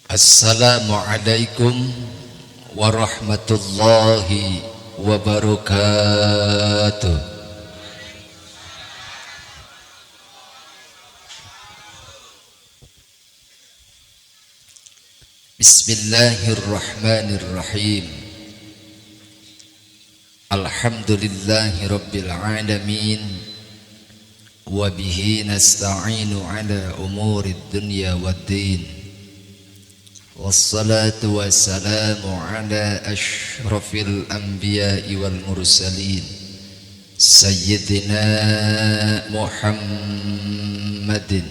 Assalamualaikum warahmatullahi wabarakatuh. Bismillahirrahmanirrahim. Alhamdulillahi rabbil alamin. Wa bihi nasta'inu ala umurid dunya waddin. Wassalatu wassalamu ala ashrafil anbiya'i wal mursalin Sayyidina Muhammadin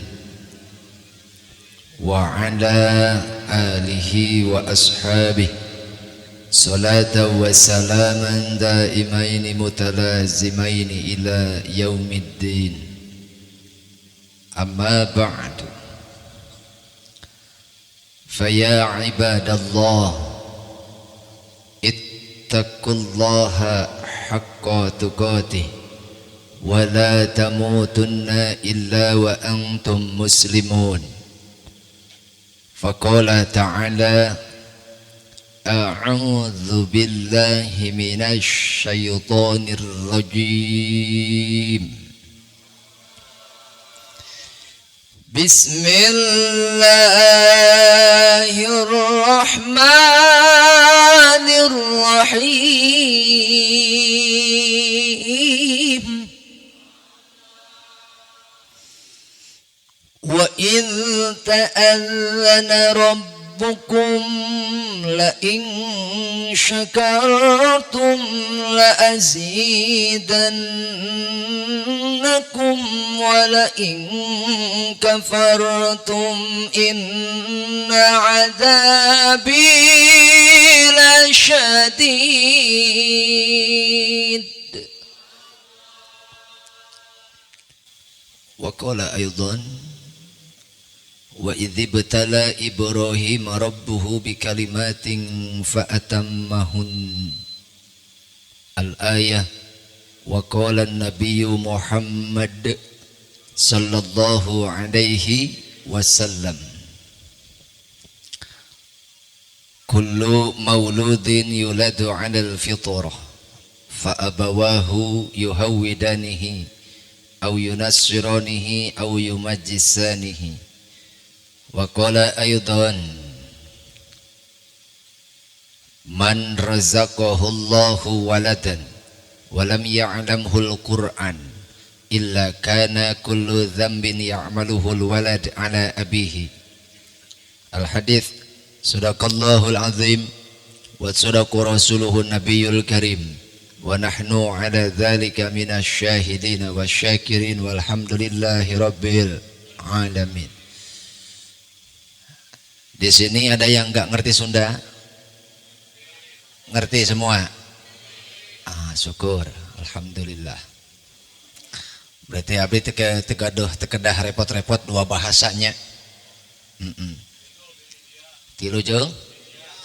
wa ala alihi wa ashabihi salatan wa salaman daimaini mutalazimaini ila yaumiddin. Amma ba'du. فيا عباد الله اتقوا الله حق تقاته ولا تموتن إلا وأنتم مسلمون. فقال تعالى أعوذ بالله من الشيطان الرجيم. Bismillahirrahmanirrahim. Wa idh ta'adzana rabbukum la in syakartum la azidannakum wa la in kafartum inna adzabi lasyadid. Wa qala aidan wa idh ibtala Ibrahim rabbuhu bikalimatin fa'atammahun. Al-ayah. Wa qala an-nabiyyu Muhammad sallallahu alaihi wasallam, kullu mauludin yuladu 'alal fitrah fa abawahu yuhawwidanihi aw yunassiranihi aw yumajjisanihi. Wa qala aidan man razaqahu Allahu waladan wa lam ya'lamhu al-Qur'an illa kana kullu dhanbin ya'maluhu al-walad ala abihi. Al-hadits. Sadaqallahul azim wa sadaqa rasuluhun nabiyul karim wa nahnu ala dhalika minasy syahidin wasyakirin walhamdulillahi rabbil alamin. Di sini ada yang enggak ngerti Sunda? Ngerti semua? Syukur, alhamdulillah. Berarti abdi tekedah repot-repot dua bahasanya. Tilu jeung?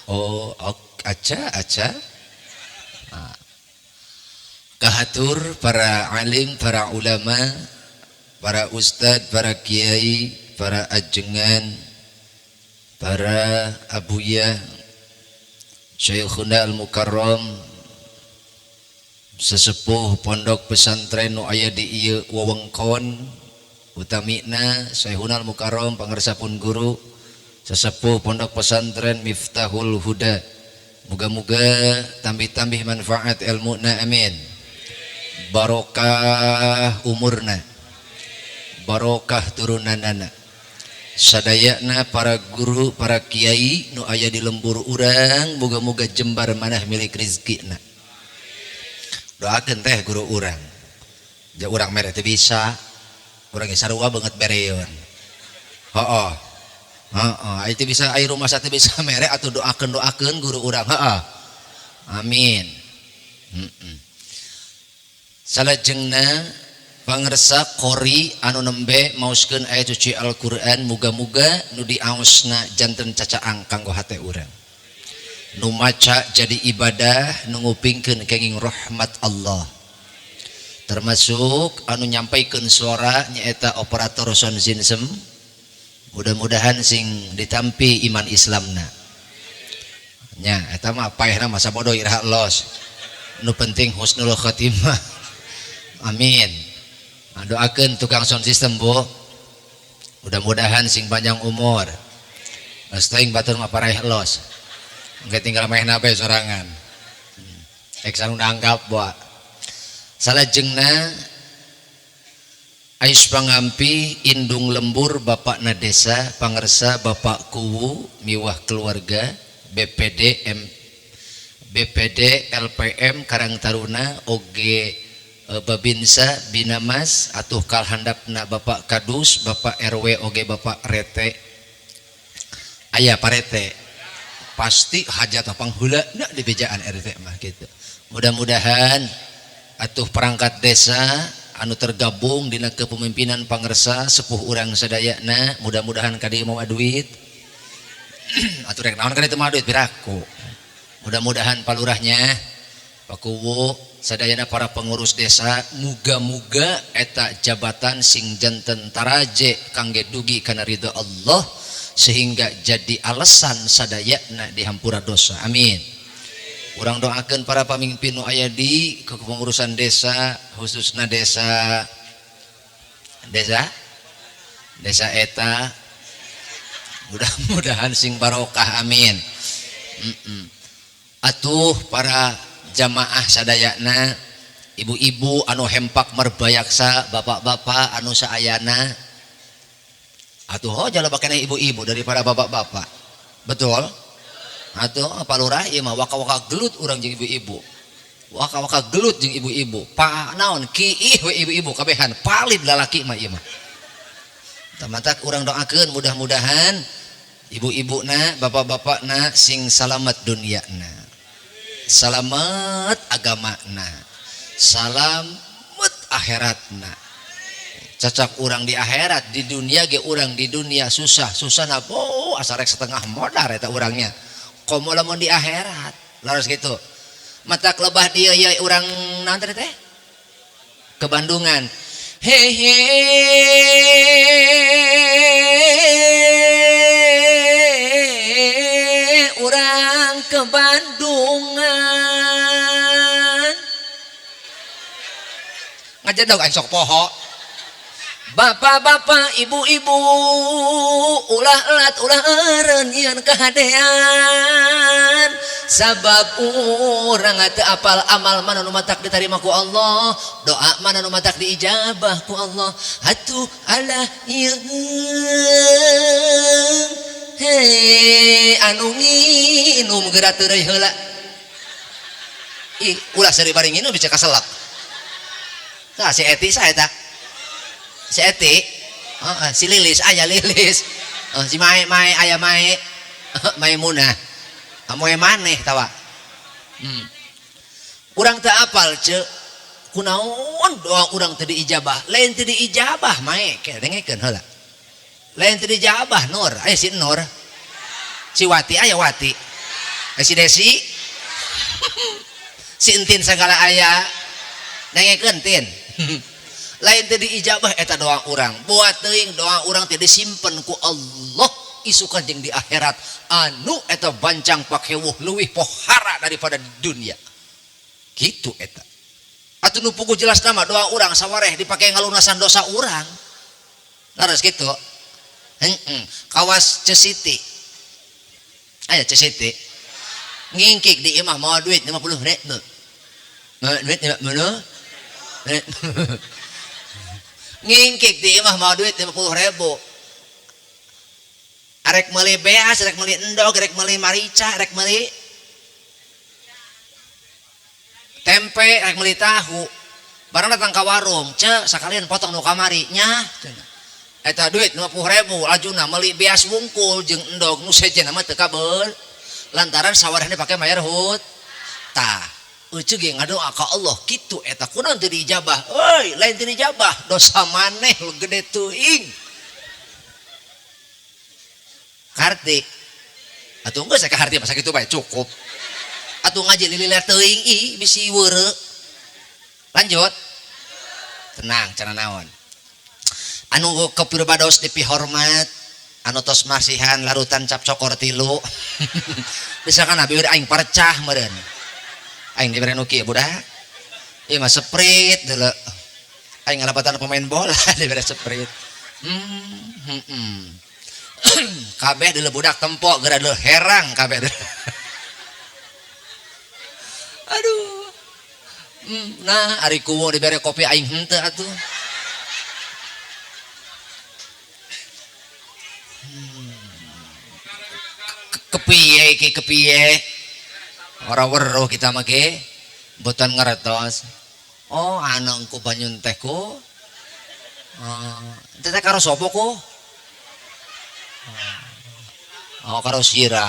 Oh, aca. Kahatur para alim, para ulama, para ustad, para kiai, para ajengan, para abuya, Syekhuna al-Mukarram, sesepuh pondok pesantren nu aya di ieu wewengkon utamina Syekhuna al-Mukarram pangaresapun guru, sesepuh pondok pesantren Miftahul Huda. Moga-moga tambih-tambih manfaat ilmuna, amin. Barokah umurna, barokah turunanana. Sadayana para guru, para kiai nu aya di lembur urang, moga-moga jembar manah milik rezekina. Doakeun teh guru urang. Ja urang mere teh bisa. Urang ge sarua banget bereun. Heeh. Itu bisa air rumah sate bisa mere atau doakeun guru urang. Amin. Salajengna pangersa qori anu nembe maoskeun ayat suci Al-Qur'an, muga-muga nu diaosna janten cacaang kanggo hate urang. Nu maca jadi ibadah, nu ngupingkeun kenging rahmat Allah. Termasuk anu nyampaikeun suara nyaeta operator sound system mudah-mudahan sing ditampi iman Islamna nya eta mah paehna masa bodoh iraha los nu penting husnul khotimah amin. Doakeun tukang sound system Bu mudah-mudahan sing panjang umur geus teuing batur mah paraeh los engke tinggal maehna bae sorangan ek sanu nanggap Bu salajengna Ais pangampi indung lembur Bapakna desa pangersa Bapak Kuwu miwah keluarga BPD LPM Karang Taruna oge Babinsa Binamas atuh kal handapna Bapak Kadus Bapak RW oge Bapak Rete aya parete pasti hajat panghula na di bejaan RT mah gitu. Mudah-mudahan atuh perangkat desa anu tergabung dina kepemimpinan pangersa sepuh urang sadayana mudah-mudahan kadi mau duit atuh rek naon kadi teu mau duit piraku mudah-mudahan palurahnya Pak Kuwu sadayana para pengurus desa muga-muga eta jabatan sing janten taraje kangge dugi kana ridho Allah sehingga jadi alasan sadayana dihampura dosa amin. Urang doakeun para pamimpin nu aya di kepengurusan desa khususna desa eta mudah-mudahan sing barokah amin. Atuh para jamaah sadayana ibu-ibu anu hempak merbayaksa bapak-bapak anu saayana atuh jala bakena ibu-ibu daripada bapak-bapak betul. Atuh palurah ieu mah waka-waka gelut urang jeung ibu-ibu. Waka-waka gelut jeung ibu-ibu. Pa naon kiih we ibu-ibu kabehan palid lalaki mah ieu mah. Tamatak urang doakeun mudah-mudahan ibu-ibuna, bapak-bapakna sing salamet duniana. Salamet agamana. Salamet akhiratna. Cacak urang di akhirat, di dunia ge urang di dunia susah-susahna asa rek setengah modar eta urangnya. Komo lamun di akhirat laras gitu matak lebah dia ya urang naon teh ke Bandungan hehe urang ke Bandungan ngajedog aing sok poho bapak-bapak ibu-ibu ulah elat ulah eureun nyieun kahadean sabab urang teu apal amal mana nu matak ditarima ku Allah doa mana nu matak diijabah ku Allah atuh alah ieu he anu nginum geura teu deui heula ih ulah seri bari nginum bisa kaselak tah si Eti saeta si Eti si Lilis aya Lilis si Mae aya Mae Maimunah amoe maneh tawa urang teu apal ceuk kunaon doa urang teu diijabah lain teu diijabah Mae ke dengekeun heula lain teu diijabah Nur aya si Nur si Wati aya Wati si Desi si Entin sagala aya dengekeun Tin lain teu diijabah eta doa urang buat teuing doa urang teu disimpen ku Allah isukan jeung di akhirat anu eta bancang pakewuh leuwih pohara daripada di dunia kitu eta atuh nu puguh jelas nama doa urang sawareh dipake ngalunasan dosa urang laras kitu kawas Cesiti aya Cesiti ngingkik di imah mau duit 50 ribu duit 50 ngingkik di imah mau duit 50.000 arek meuli beas arek meuli endog arek meuli marica arek meuli tempe arek meuli tahu barang datang ka warung ce sakalian potong nu kamari nya eta duit 50.000 ajuna meuli beas wungkul jeung endog nu sejenna mah teu kabeul lantaran sawarehna pake mayar hut tah ucu ge ngadoa ka Allah kitu eta kunaon teu diijabah euy lain teu diijabah dosa maneh lu gede teuing karti atuh geus ka harti masa kitu bae cukup atuh ngaji lililer teuing ih bisi weureu lanjut tenang cenah naon anu kepirobados dipihormat anu tos masihan larutan cap cokor tilu misalkan abi udah aing percah meureun aing dibere nu kieu budak ieu mah sprite deuleu aing ngalabatan pemain bola dibere sprite kabeh deuleu budak tempo geura deuleu herang kabeh aduh nah ari kuwu dibere kopi aing henteu atuh kepiye ki kepiye ora weruh kita mah ge boten ngertos oh anangku banyun teh ku teh karo sapa ku oh karo sira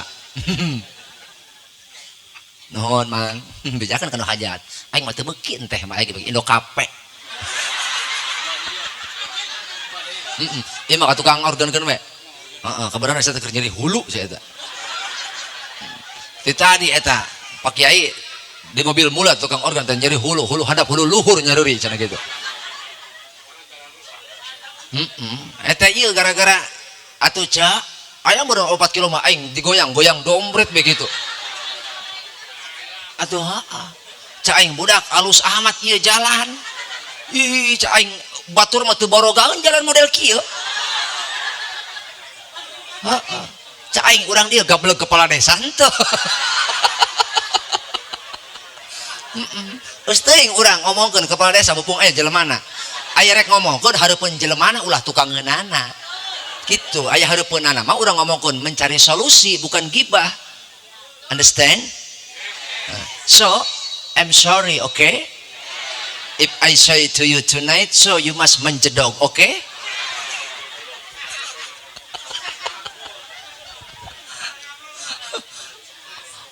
nuhun mang bejakan kana hajat aing mah teu beuki teh mah aing Indo Kape ieu mah ka tukang organkeun we kabaran saya keur nyeri hulu saya eta tadi eta Pak Kiai di mobil mulat tukang organ teh nyeri hulu hadap hulu luhur nyaruri cenah gitu eta ieu gara-gara atuh ca aya meureun 4 kilo mah aing digoyang-goyang dompret begitu atuh ca aing budak alus amat ieu jalan ih ca aing batur mah teu borogaeun jalan model kieu ca aing urang dia gableg kepala desa henteu geus teuing urang ngomongkeun kepala desa bupung aya jelemana aya rek ngomongkeun hareupeun jelemana ulah tukang ngeunana kitu aya hareupeunana mah urang ngomongkeun mencari solusi bukan gibah understand so I'm sorry okay if I say to you tonight so you must menjedog okay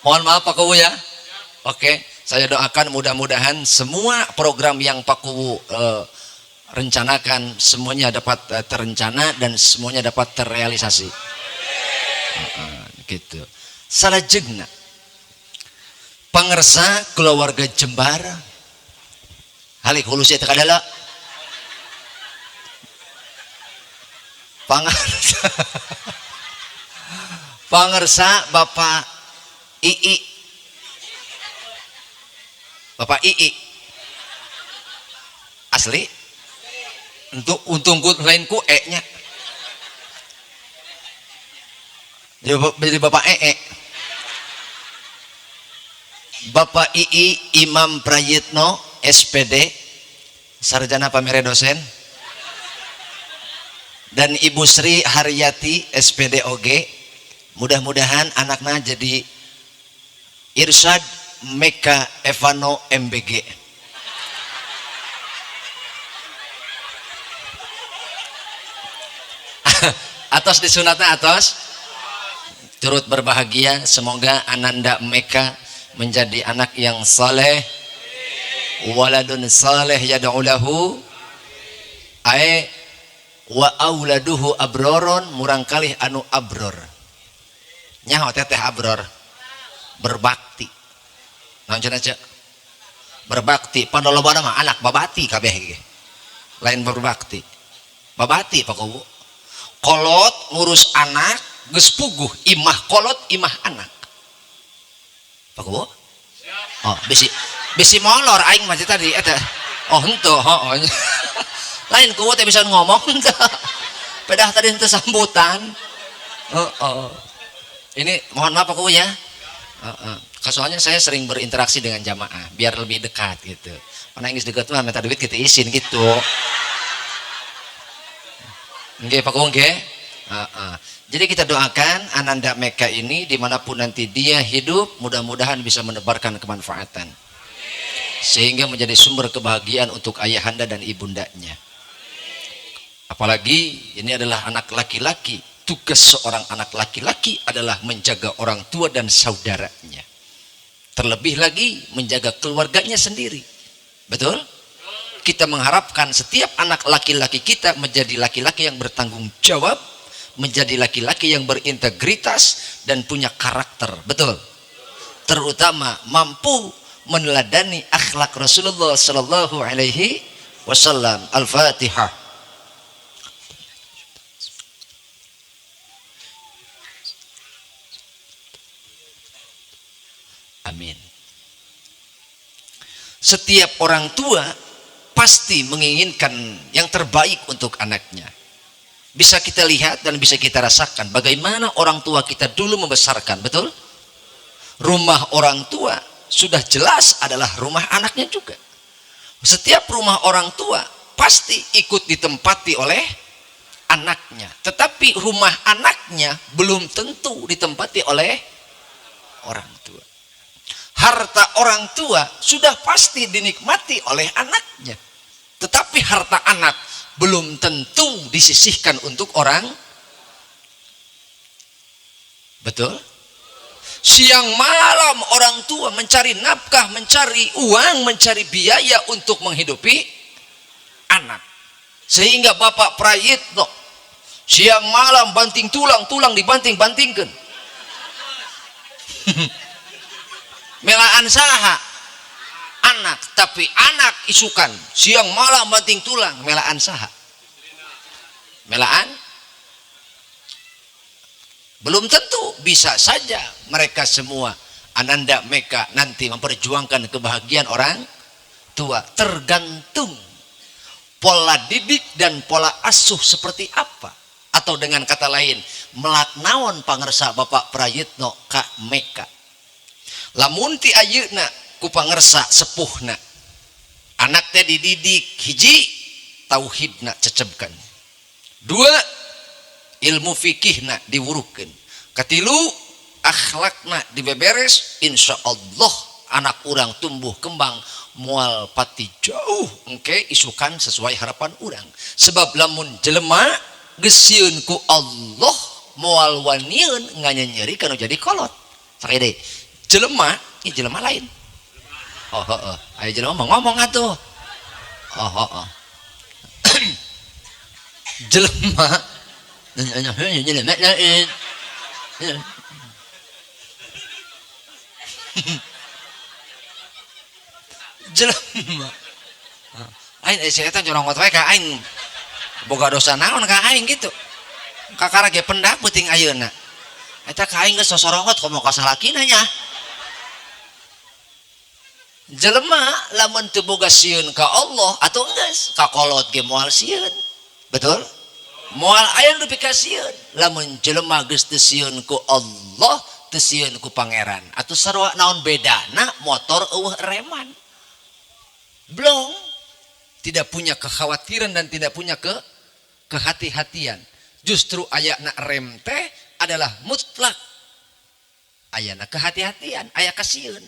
mohon maaf Pak Kuwu ya oke saya doakan mudah-mudahan semua program yang Pak Kuwu rencanakan semuanya dapat terencana dan semuanya dapat terrealisasi gitu salajengna pangersa keluarga Jembar halik hulu saya teka adalah pangersa Bapak Bapak Ii asli untung lain ku nya jadi Bapak Bapak Ii Imam Prayitno SPD sarjana pamere dosen dan Ibu Sri Haryati SPD OG mudah-mudahan anaknya jadi Irsyad Meka Evano MBG atos disunatna atos turut berbahagia semoga Ananda Meka menjadi anak yang saleh waladun saleh yad'u lahu ae wa auladuhu abroron murang kalih anu abror nyaho teteh abror berbakti naon aja berbakti pada lobana mah anak babati kabeh ge lain berbakti babati Pak Kuwu kolot ngurus anak geus puguh imah kolot imah anak Pak Kuwu oh bisi molor aing mah tadi eta oh henteu lain Kuwu teh bisa ngomong teh pedah tadi henteu sambutan ini mohon maaf Pak Kuwu ya soalnya saya sering berinteraksi dengan jamaah biar lebih dekat gitu mana yang dekat mah minta duit kita izin gitu nggih Pak Kuwu nggih jadi kita doakan Ananda Meka ini dimanapun nanti dia hidup mudah-mudahan bisa menebarkan kemanfaatan sehingga menjadi sumber kebahagiaan untuk ayahanda dan ibundanya apalagi ini adalah anak laki-laki tugas seorang anak laki-laki adalah menjaga orang tua dan saudaranya terlebih lagi menjaga keluarganya sendiri betul kita mengharapkan setiap anak laki-laki kita menjadi laki-laki yang bertanggung jawab menjadi laki-laki yang berintegritas dan punya karakter betul terutama mampu meneladani akhlak Rasulullah sallallahu alaihi wasallam. Al-Fatihah. Amin. Setiap orang tua pasti menginginkan yang terbaik untuk anaknya. Bisa kita lihat dan bisa kita rasakan bagaimana orang tua kita dulu membesarkan, betul? Rumah orang tua sudah jelas adalah rumah anaknya juga. Setiap rumah orang tua pasti ikut ditempati oleh anaknya, tetapi rumah anaknya belum tentu ditempati oleh orang tua. Harta orang tua sudah pasti dinikmati oleh anaknya, tetapi harta anak belum tentu disisihkan untuk orang. Betul? Siang malam orang tua mencari nafkah, mencari uang, mencari biaya untuk menghidupi anak. Sehingga Bapak Prayitno siang malam banting tulang, tulang dibanting-bantingkan. Melaan saha anak, tapi anak isukan siang malam banting tulang, melaan saha? Melaan? Belum tentu, bisa saja mereka semua ananda mereka nanti memperjuangkan kebahagiaan orang tua. Tergantung pola didik dan pola asuh seperti apa. Atau dengan kata lain, melaknaon pangersa Bapak Prayitno ka meka. Lamun ti ayeuna ku pangersa sepuhna, anak teh dididik hiji tauhidna cecebkan, dua ilmu fikihna diwurukeun, katilu akhlakna dibeberes, insya Allah anak urang tumbuh kembang moal pati jauh engke isukan sesuai harapan urang. Sebab lamun jelema gesieun ku Allah moal wanieun nganyeri kana jadi kolot. Sakede jelema, ini jelema lain. Oh, ayo jelema ngomong atuh. Oh. Jelema lain. Jelema. Aing saya teh nyorongot wae ka aing. Boga dosa naon ka aing gitu. Kakara ge pendak peuting ayeuna. Eta ka aing geus sosorongot komo ka salakina nya. Jelema lamun teu boga sieun ka Allah atau enggeus ka kolot ge moal sieun. Betul? Moal aya nu pikasieun. Lamun jelema geus teu sieun ku Allah, teu sieun ku pangeran. Atuh sarua naon bedana motor eueuh reman. Blong tidak punya kekhawatiran dan tidak punya kehati-hatian. Justru ayana rem teh adalah mutlak. Ayana kehati-hatian, aya kasieun.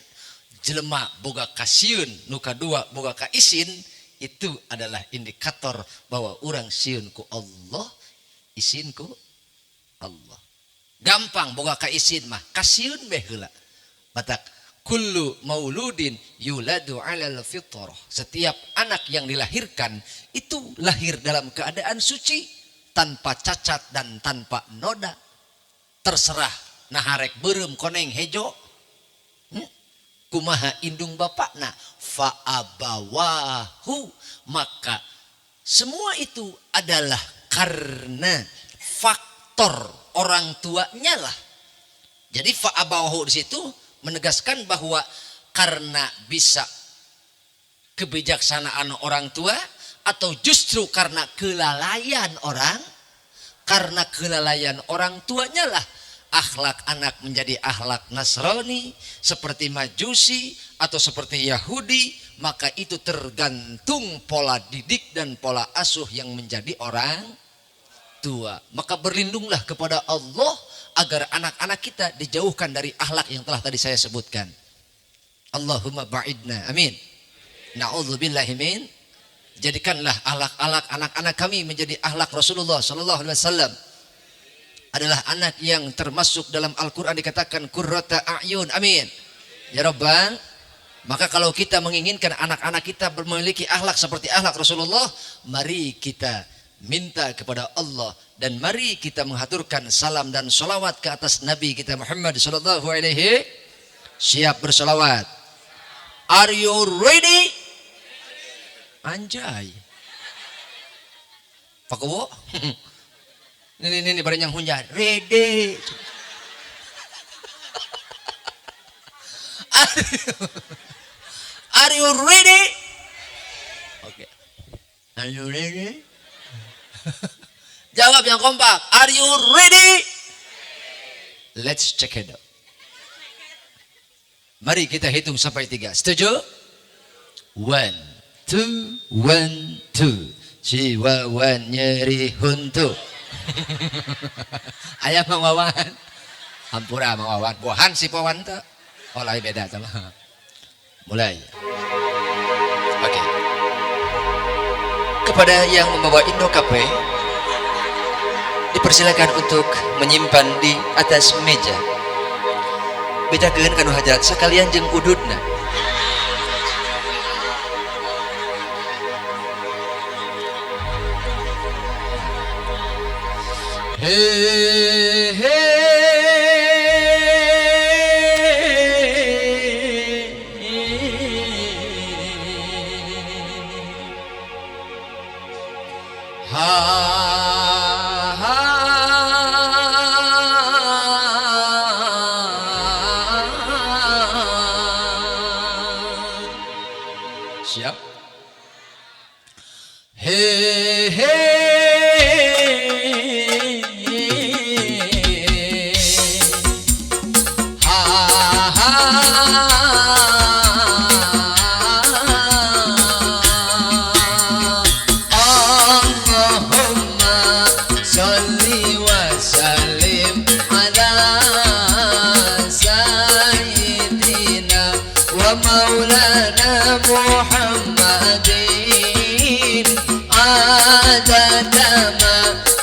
Jelema boga kasieun, nu kadua boga kaisin, itu adalah indikator bahwa orang sieun ku Allah, isin ku Allah. Gampang boga kaisin mah, kasieun beh heula. Batak kullu mauludin yuladu 'alal fitrah. Setiap anak yang dilahirkan itu lahir dalam keadaan suci, tanpa cacat dan tanpa noda. Terserah naharek beureum koneng hejo. Kumaha indung bapakna fa abawahu, maka semua itu adalah karena faktor orang tuanya lah. Jadi fa abawahu di situ menegaskan bahwa karena bisa kebijaksanaan orang tua atau justru karena kelalaian orang tuanya lah akhlak anak menjadi akhlak Nasrani, seperti Majusi atau seperti Yahudi. Maka itu tergantung pola didik dan pola asuh yang menjadi orang tua. Maka berlindunglah kepada Allah agar anak-anak kita dijauhkan dari akhlak yang telah tadi saya sebutkan. Allahumma ba'idna, amin. Na'udzubillahi min. Jadikanlah akhlak-akhlak anak-anak kami menjadi akhlak Rasulullah sallallahu alaihi wasallam. Adalah anak yang termasuk dalam Al-Quran dikatakan qurrata a'yun, amin ya Rabbal. Maka kalau kita menginginkan anak-anak kita memiliki akhlak seperti akhlak Rasulullah, mari kita minta kepada Allah dan mari kita menghaturkan salam dan sholawat ke atas Nabi kita Muhammad sallallahu alaihi. Siap bersolawat? Are you ready? Anjay Pak Kowo. Ini barang yang hujan. Ready. Are you ready? Oke. Are you ready? Jawab yang kompak. Are you ready? Let's check it out. Mari kita hitung sampai 3. Setuju? 1, 2, 1, 2. Si Wawan nyeri huntu. Ayah Mang Wawan. Hampura Mang Wawan. Bohan si Wawan tuh. Oh lain beda sama. Mulai. Oke. Kepada yang membawa Indo Cafe, dipersilakan untuk menyimpan di atas meja. Bedakeun kanu hajat sekalian jeung ududna. Hey, hey. Siap. Hey, hey. مولانا محمد عدد ما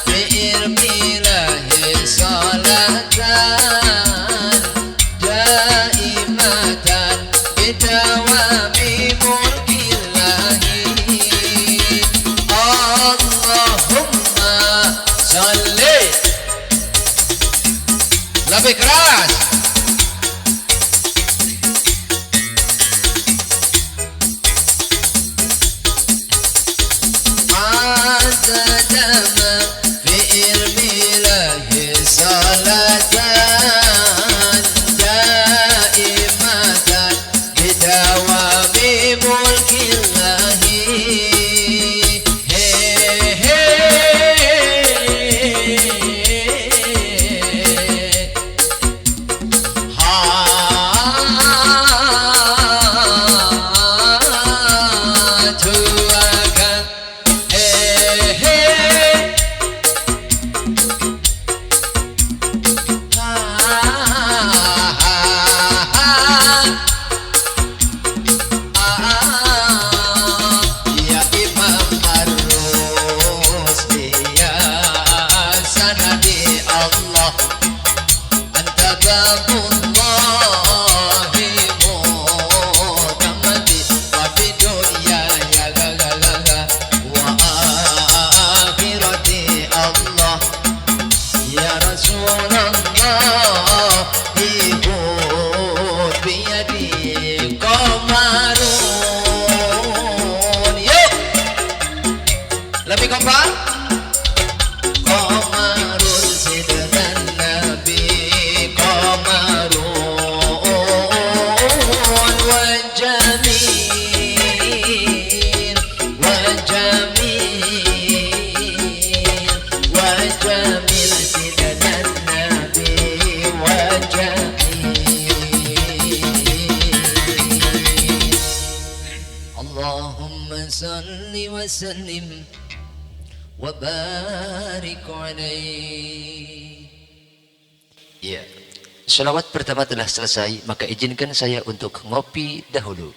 في إرميله صلاة دائمة بدوام ملك الله اللهم صل lebih keras. Lebih kompak. Komarun sidran Nabi Komarun wa jamil sidran Nabi wa jamil. Allahumma salli wa sallim wabarik alaih. Ya, sholawat pertama telah selesai, maka izinkan saya untuk ngopi dahulu.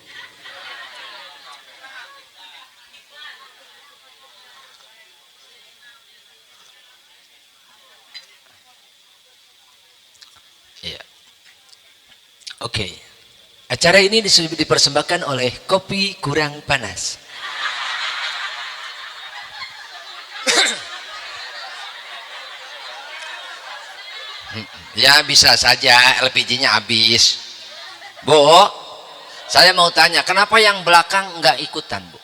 Ya, oke. Acara ini dipersembahkan oleh Kopi Kurang Panas. Ya bisa saja LPG-nya habis. Bu, saya mau tanya, kenapa yang belakang nggak ikutan, Bu?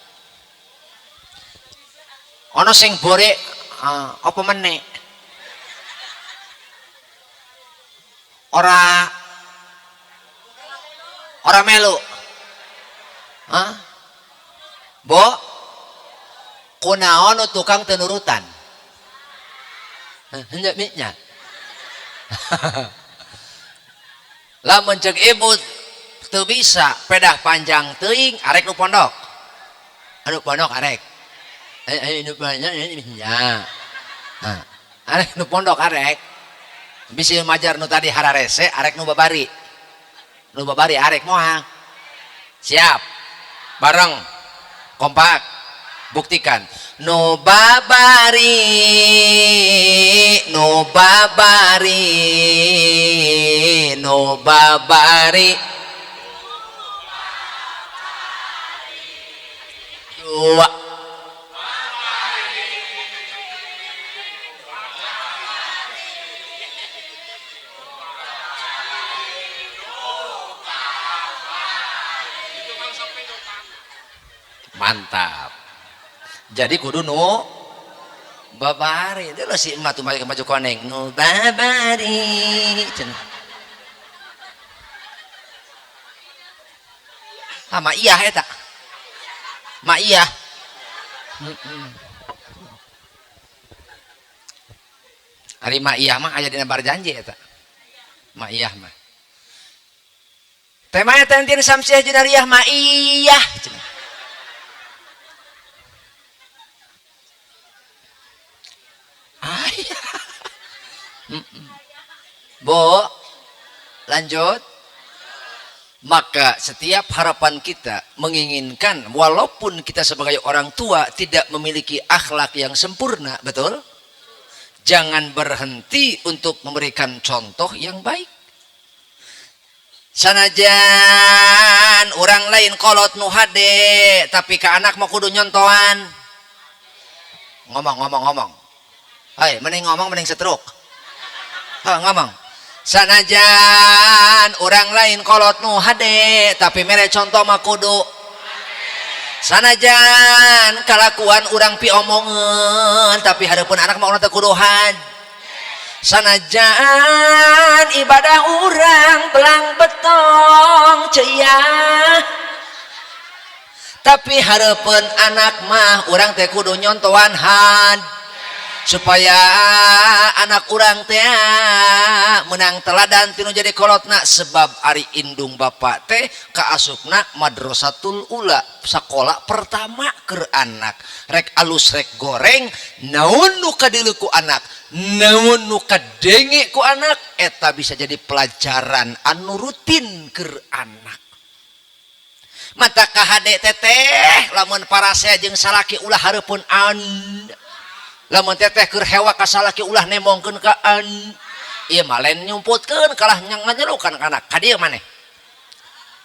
Ono sing bore apa meneh? Orang melu. Hah? Bo? Kunaon tukang tenurutan? Hanya miknya. Lamun cek ibu teu bisa pedah panjang teuing arek nu pondok. Anu pondok arek. Nu banyak ini nya. Nah, arek nu pondok arek. Bisi majar nu tadi hararese arek nu babari. Nu babari arek moal. Siap. Bareng. Kompak. Buktikan. Nu babari, nu babari, nu babari. Dua. Mantap. Jadi kudu nu babari. Itu si emak tuh maju koneng. Nu babari. Ah, mak iya eta. Mak iya. Hari mak iya mah aya dina barjanji eta. Mak iya mah. Temanya tantin samsiah junariah mak iya. Bo, lanjut. Maka setiap harapan kita menginginkan walaupun kita sebagai orang tua tidak memiliki akhlak yang sempurna, betul? Jangan berhenti untuk memberikan contoh yang baik. Sanajan orang lain kolot nu hade tapi ke anak mau kudu nyontohan. Ngomong. Hai, mending ngomong mending setruk. Ngomong. Sanajan orang lain kolot nu hade tapi mere contoh mah kudu. Sanajan kalakuan orang pi omongan tapi hareupeun anak mah urang teu kuduhan. Sanajan ibadah orang belang betong ceuyak tapi hareupeun anak mah urang teh kudu nyontohan had supaya anak urang teh menang teladan tinu jadi kolotna. Sebab ari indung bapak teh kaasupna madrasatul ula, sekolah pertama keur anak. Rek alus rek goreng naon nu kadilu ku anak, naon nu kadenge ku anak, eta bisa jadi pelajaran anu rutin keur anak. Mata kahade teteh lamun parasea jeung salaki ulah hareupeun an. Lamun teteh keur hewa ka salaki ulah nemongkeun ka an. Ieu mah lain nyumputkeun kalah nyanyelukan ka anak. Ka dieu maneh.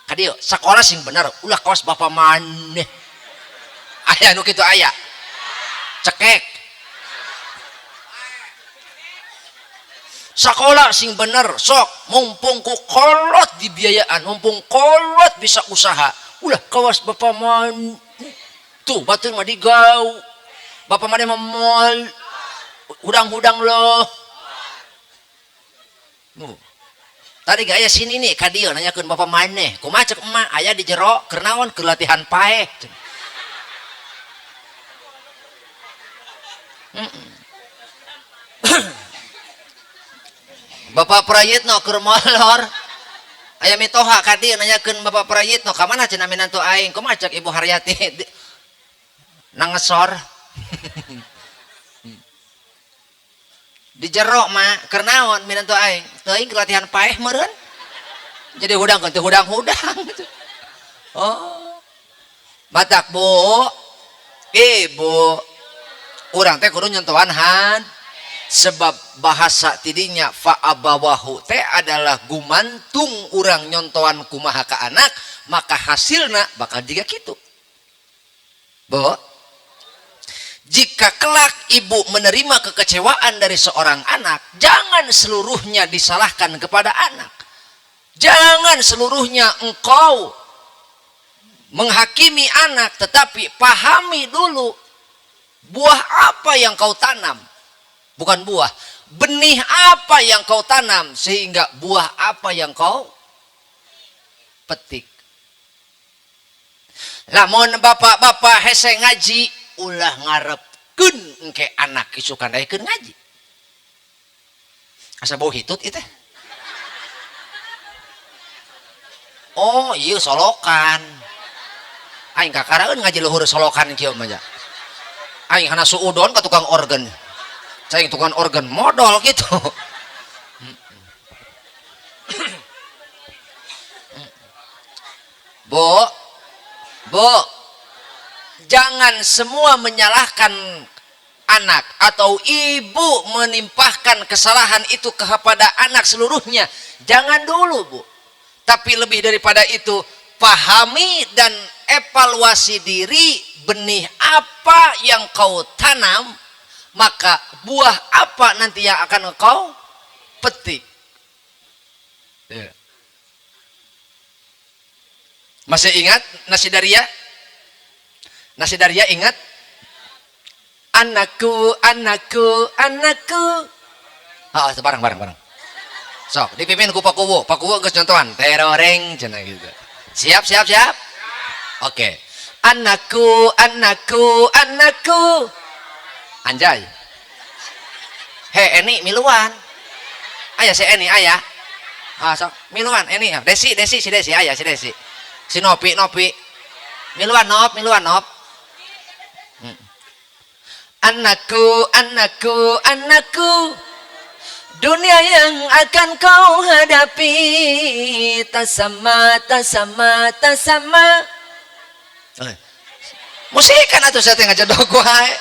Ka dieu sakola sing bener ulah kaos bapa maneh. Aya nu kitu aya. Cekek. Sakola sing bener sok mumpung ku kolot dibiayaan, mumpung kolot bisa usaha. Ulah kaos bapa maneh. Tuh batur mah digau. Bapak mana memol hudang-hudang loh. Tadi gaya sini nih kadio nanyakeun bapak mana kumaha cek emak aya di jero keur naon keur latihan pae. Bapak Prayitno keur molor aya mitoha kadio nanyakeun bapak Prayitno ka mana cenah minantu aing kumaha cek ibu Haryati nangesor. Di jero mah keur naon minantu aing teuing latihan paeh meureun jadi hudang teu hudang-hudang gitu. Oh batak bu ibu urang teh kudu nyontohan had sebab bahasa tidinya fa abawahu teh adalah gumantung urang nyontohan kumaha ka anak maka hasilna bakal jiga kitu. Bu, jika kelak ibu menerima kekecewaan dari seorang anak, jangan seluruhnya disalahkan kepada anak. Jangan seluruhnya engkau menghakimi anak, tetapi pahami dulu buah apa yang kau tanam. Bukan buah, benih apa yang kau tanam sehingga buah apa yang kau petik. Lamun bapak-bapak hese ngaji ulah ngarepkeun engke anak isukan daekeun ngaji. Asa bau hitut itu. Oh iya solokan. Aing kakaraeun ngaji luhur solokan kieu mah. Aing hana suudon ka tukang organ. Cai tukang organ modal gitu. Bu, jangan semua menyalahkan anak atau ibu menimpahkan kesalahan itu kepada anak seluruhnya. Jangan dulu, Bu. Tapi lebih daripada itu, pahami dan evaluasi diri, benih apa yang kau tanam, maka buah apa nanti yang akan kau petik. Ya. Masih ingat nasi daria? Nasi daria ingat? Anakku, anakku, anakku. Oh, bareng. Sok, dipimpin ku Pak Kuwu geus nyontohan. Teroreng cenah gitu. Siap. Oke. Anakku, anakku, anakku. Anjay. He, Eni miluan. Aya si Eni aya. Ah, sok miluan Eni. Si Desi aya si Desi. Si Nopi. Miluan nop. Anakku, anakku, anakku. Dunia yang akan kau hadapi tak sama. Musikan atuh saya teh ngajadog wae.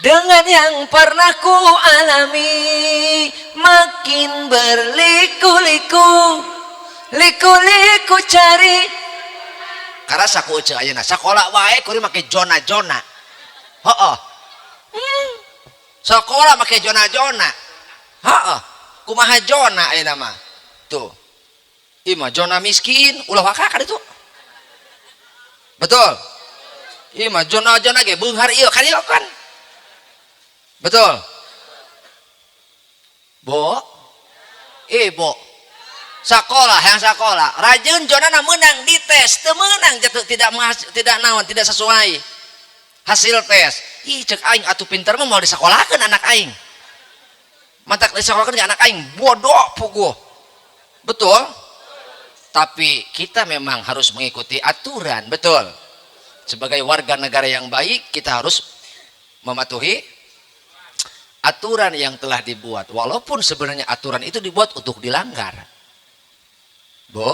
Dengan yang pernah ku alami makin berliku-liku cari karena saku ece ayeuna sakola wae kuring make jona-jona. Heeh. Sakola make jona-jona. Heeh. Kumaha jona ayeuna mah. Tuh. Ieu mah jona miskin ulah waka ka ditu. Betul. Ieu mah jona-jona ge beunghar ieu kan ieu kan. Betul. Bo. Ibu. Sakola rajin jonana menang di tes teu meunang jatuh tidak sesuai hasil tes. Ih cek aing atuh pinter mah mau disakolahkeun anak aing. Mantak disakolahkeun ke anak aing bodoh puguh. Betul? Tapi kita memang harus mengikuti aturan, betul. Sebagai warga negara yang baik kita harus mematuhi aturan yang telah dibuat walaupun sebenarnya aturan itu dibuat untuk dilanggar. Bu,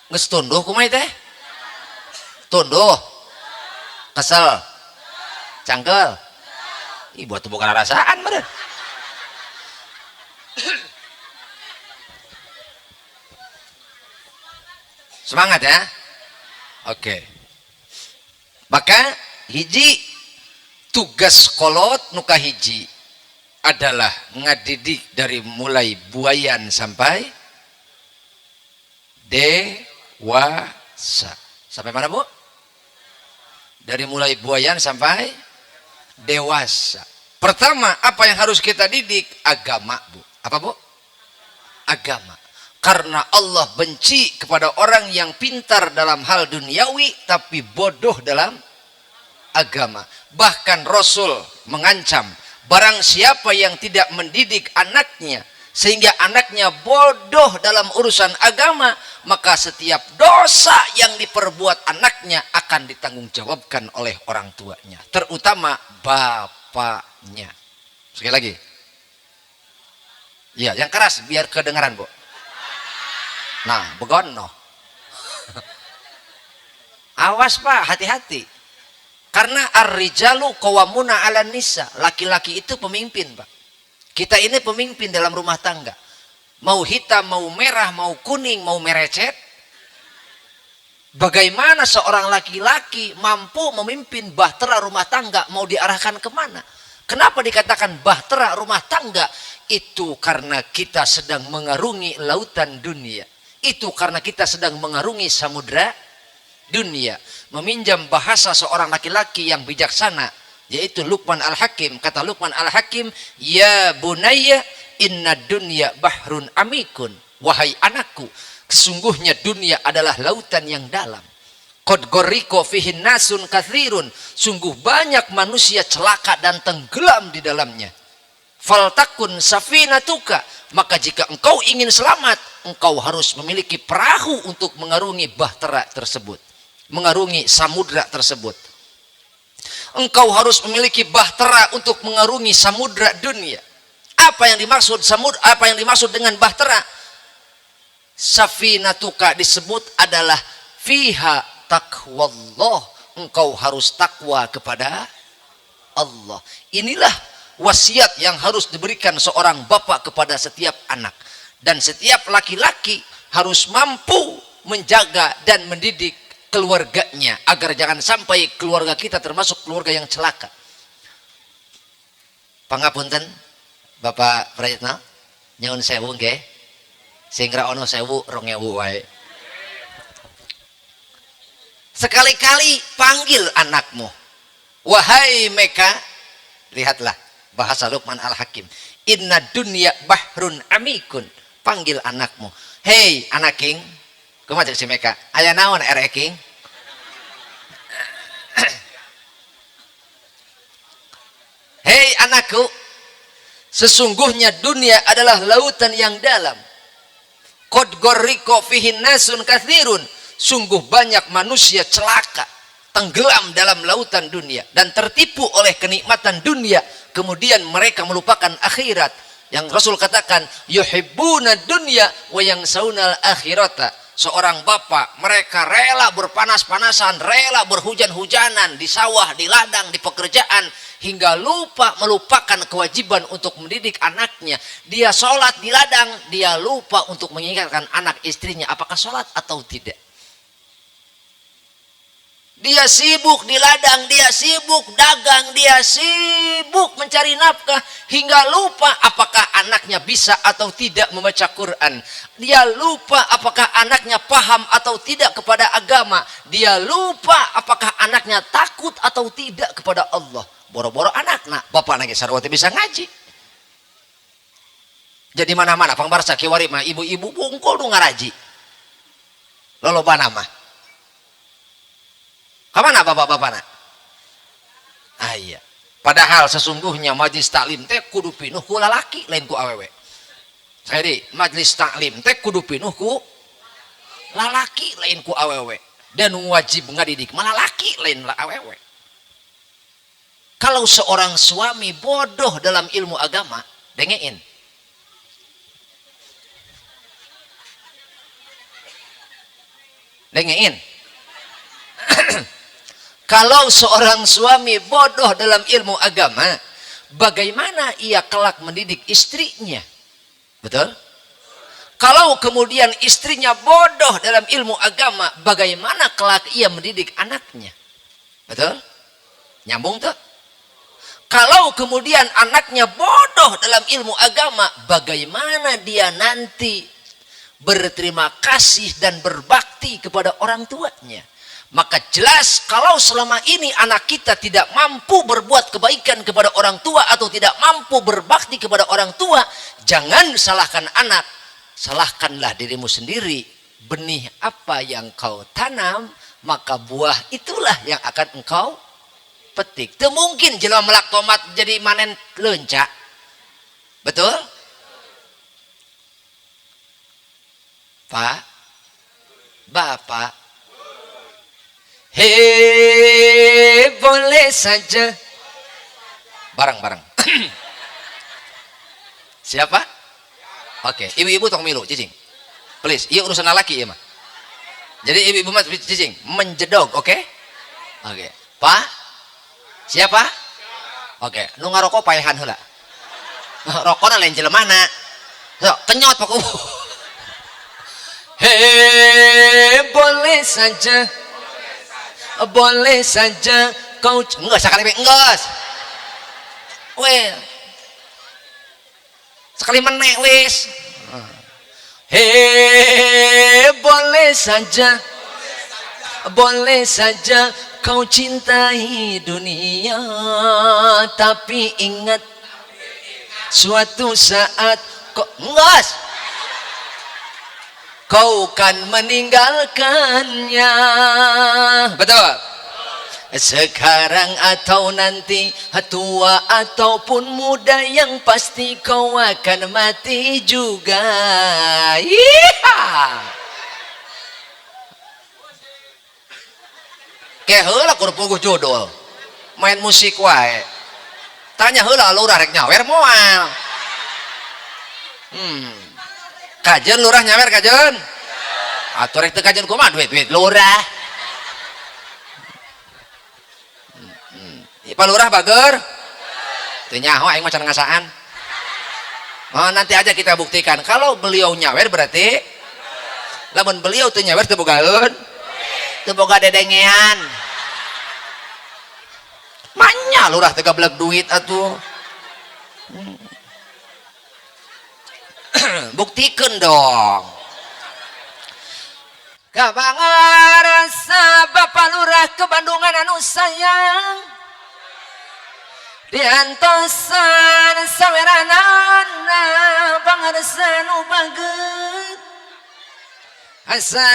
geus tunduh kumaha teh? Tunduh, kesel, cangkel. Ih buat bukan rasaan bener. Semangat ya. Oke. Maka hiji tugas kolot nuka hiji adalah ngadidik dari mulai buayan sampai dewasa. Sampai mana, Bu? Dari mulai buayan sampai dewasa. Pertama, apa yang harus kita didik? Agama, Bu. Apa, Bu? Agama. Karena Allah benci kepada orang yang pintar dalam hal duniawi tapi bodoh dalam agama. Bahkan Rasul mengancam barang siapa yang tidak mendidik anaknya sehingga anaknya bodoh dalam urusan agama, maka setiap dosa yang diperbuat anaknya akan ditanggungjawabkan oleh orang tuanya, terutama bapaknya. Sekali lagi. Ya, yang keras biar kedengaran, Bu. Nah, begono. Awas, Pak, hati-hati. Karena ar-rijalu qawwamuna 'alan nisa, laki-laki itu pemimpin, Pak. Kita ini pemimpin dalam rumah tangga. Mau hitam, mau merah, mau kuning, mau merecet. Bagaimana seorang laki-laki mampu memimpin bahtera rumah tangga, mau diarahkan kemana? Kenapa dikatakan bahtera rumah tangga? Itu karena kita sedang mengarungi lautan dunia. Itu karena kita sedang mengarungi samudra dunia. Meminjam bahasa seorang laki-laki yang bijaksana, yaitu Luqman Al-Hakim. Kata Luqman Al-Hakim, ya bunayya inna dunya bahrun amikun, wahai anakku, sesungguhnya dunia adalah lautan yang dalam. Qad gharriqa fihin nasun katsirun, sungguh banyak manusia celaka dan tenggelam di dalamnya. Faltakun safinatuka, maka jika engkau ingin selamat, engkau harus memiliki perahu untuk mengarungi bahtera tersebut, mengarungi samudra tersebut. Engkau harus memiliki bahtera untuk mengarungi samudra dunia. Apa yang dimaksud samudra? Apa yang dimaksud dengan bahtera? Safinatuka disebut adalah fiha taqwallah, engkau harus takwa kepada Allah. Inilah wasiat yang harus diberikan seorang bapak kepada setiap anak, dan setiap laki-laki harus mampu menjaga dan mendidik keluarganya agar jangan sampai keluarga kita termasuk keluarga yang celaka. Pangapunten Bapak Prayitna, nyuwun sewu nggih. Sing ra ono 1000 2000 wae. Sekali-kali panggil anakmu. Wahai Meka, lihatlah bahasa Luqman Al-Hakim. Inna dunya bahrun amikun. Panggil anakmu. Hei anak king. Kumaha si Meka? Aya naon ere king? Hei anakku, sesungguhnya dunia adalah lautan yang dalam. Qad gharriqa fihin nasun katsirun, sungguh banyak manusia celaka, tenggelam dalam lautan dunia dan tertipu oleh kenikmatan dunia, kemudian mereka melupakan akhirat. Yang Rasul katakan, yuhibbuna dunya wa yansawna al-akhirata. Seorang bapak, mereka rela berpanas-panasan, rela berhujan-hujanan di sawah, di ladang, di pekerjaan, hingga lupa melupakan kewajiban untuk mendidik anaknya. Dia sholat di ladang, dia lupa untuk mengingatkan anak istrinya apakah sholat atau tidak. Dia sibuk di ladang, dia sibuk dagang, dia sibuk mencari nafkah, hingga lupa apakah anaknya bisa atau tidak membaca Quran. Dia lupa apakah anaknya paham atau tidak kepada agama. Dia lupa apakah anaknya takut atau tidak kepada Allah. Boro-boro anak nak, bapak nage sarwati bisa ngaji. Jadi mana-mana pangbarsa kiwari mah ibu-ibu bungkul nu ngaraji. Lolobana mah. Kamana bapak-bapak nak? Ah iya. Padahal sesungguhnya majlis taklim teh kudu pinuh ku lalaki lain ku awewe. Jadi majlis taklim teh kudu pinuh ku lalaki lain ku awewe. Dan wajib ngadidik malah laki lain awewe. Kalau seorang suami bodoh dalam ilmu agama, dengein. Dengein. Kalau seorang suami bodoh dalam ilmu agama, bagaimana ia kelak mendidik istrinya? Betul? Kalau kemudian istrinya bodoh dalam ilmu agama, bagaimana kelak ia mendidik anaknya? Betul? Nyambung tuh? Kalau kemudian anaknya bodoh dalam ilmu agama, bagaimana dia nanti berterima kasih dan berbakti kepada orang tuanya? Maka jelas kalau selama ini anak kita tidak mampu berbuat kebaikan kepada orang tua atau tidak mampu berbakti kepada orang tua, jangan salahkan anak, salahkanlah dirimu sendiri. Benih apa yang kau tanam, maka buah itulah yang akan engkau petik. Itu mungkin jelema melak tomat jadi manen leunca. Betul? Pak, Bapak, hei boleh saja. Bareng-bareng. Siapa? Oke, ibu-ibu tong milu, cicing. Please, iya urusan laki ya mah. Jadi ibu-ibu mas cicing menjedog, oke? Oke. Pak? Siapa? Oke, nu ngarokok paehan heula. Rokokna lain jelemana. Sok, kenyot Pak. Hei boleh saja. Boleh saja kau enggak sekali enggak. Well. Sekali meneh wis. Hei boleh saja. Boleh saja kau cintai dunia, tapi ingat suatu saat kau kan meninggalkannya. Betul. Sekarang atau nanti, tua ataupun muda, yang pasti kau akan mati juga. Kayak heula kudu puguh judul. Main musik wae. Tanya heula lurah rek nyawer moal. Kajen lurah nyawer kajen. Atuh rek teu kajen kumaha duit lurah. Pak lurah bager. Teu nyaho aing mah can ngasaan. Oh, nanti aja kita buktikan. Kalau beliau nyawer berarti lamun beliau teu nyawer teu bogaeun. Teu boga dedengean. Manya lurah teu gablek duit atuh. Buktikeun dong. Kabangarasa Bapak Lurah ke Bandungan anu sayang, diantosan saweranana pangarsa nu bageut. Asa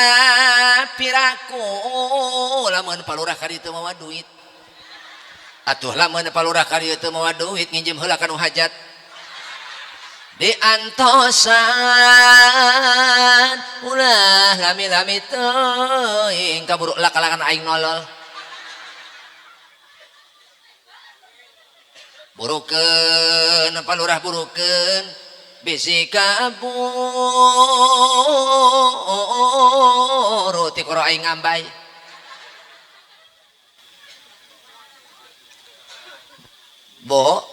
piraku lamun palurah ka dieu teu mawa duit. Atuh lamun palurah ka dieu teu mawa duit, nginjem heula ka nu hajat. Diantosan ulah lami-lami teuing kaburu lakalangan aing nolol. Burukeun palurah burukeun bisi kaburu ti koro aing ngambay. Bo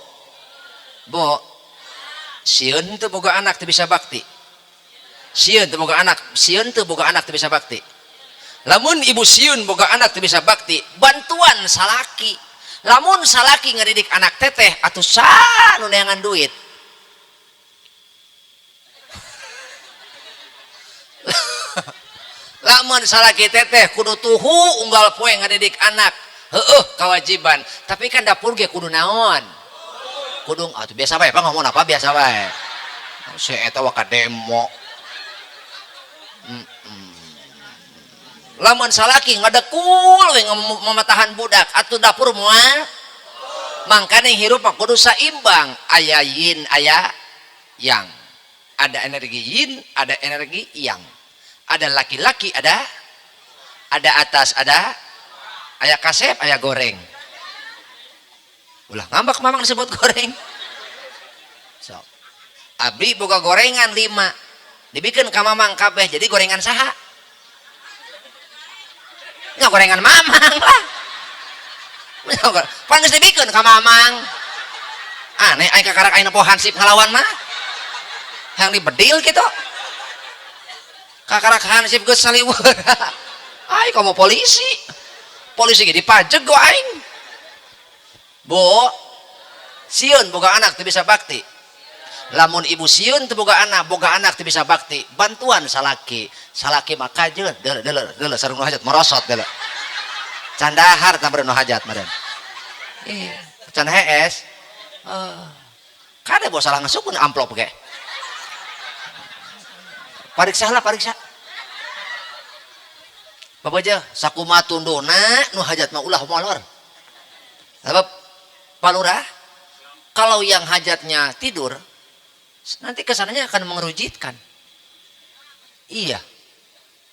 sieun teu boga anak teu bisa bakti. Sieun teu boga anak teu bisa bakti. Lamun ibu sieun boga anak teu bisa bakti, bantuan salaki. Lamun salaki ngadidik anak teteh atuh sanu neangan duit. Lamun salaki teteh kudu tuhu unggal poe ngadidik anak. Heueuh kewajiban. Tapi kan dapur ge kudu naon? Kudu atuh biasa bae, ngomong apa biasa bae. Si eta wa ka demo. Lamun salaki ngadekul we mamatahan budak atuh dapur moal. Mangkana hirup mah kudu saimbang, aya yin aya yang. Ada energi yin, ada energi yang. Ada laki-laki, ada atas, ada aya kasep, aya goreng. Ulah ngambak mamang disebut goreng. So, abdi boga gorengan 5. Dibikin ka mamang kabeh jadi gorengan saha? Nya gorengan mamang lah. Pan geus dibikeun ka mamang. Aneh aing kakarak aing poho hansip ngalawan mah. Yang dibedil kitu. Kakarak hansip geus saliweur. Ai komo polisi. Polisi ge dipajeg go aing. Bo, sieun boga anak teu bisa bakti. Lamun ibu sieun teu boga anak teu bisa bakti. Bantuan salaki mah kajeun, deuleu sareng nu hajat merosot deuleu. Can dahar tambah nu hajat meureun. Can hees. Kade bos salah ngasupkeun amplop ge. Pariksa. Babaja sakumaha tunduna nu hajat mah ulah molor. Sebab palurah kalau yang hajatnya tidur nanti kesananya akan mengerujitkan. Iya,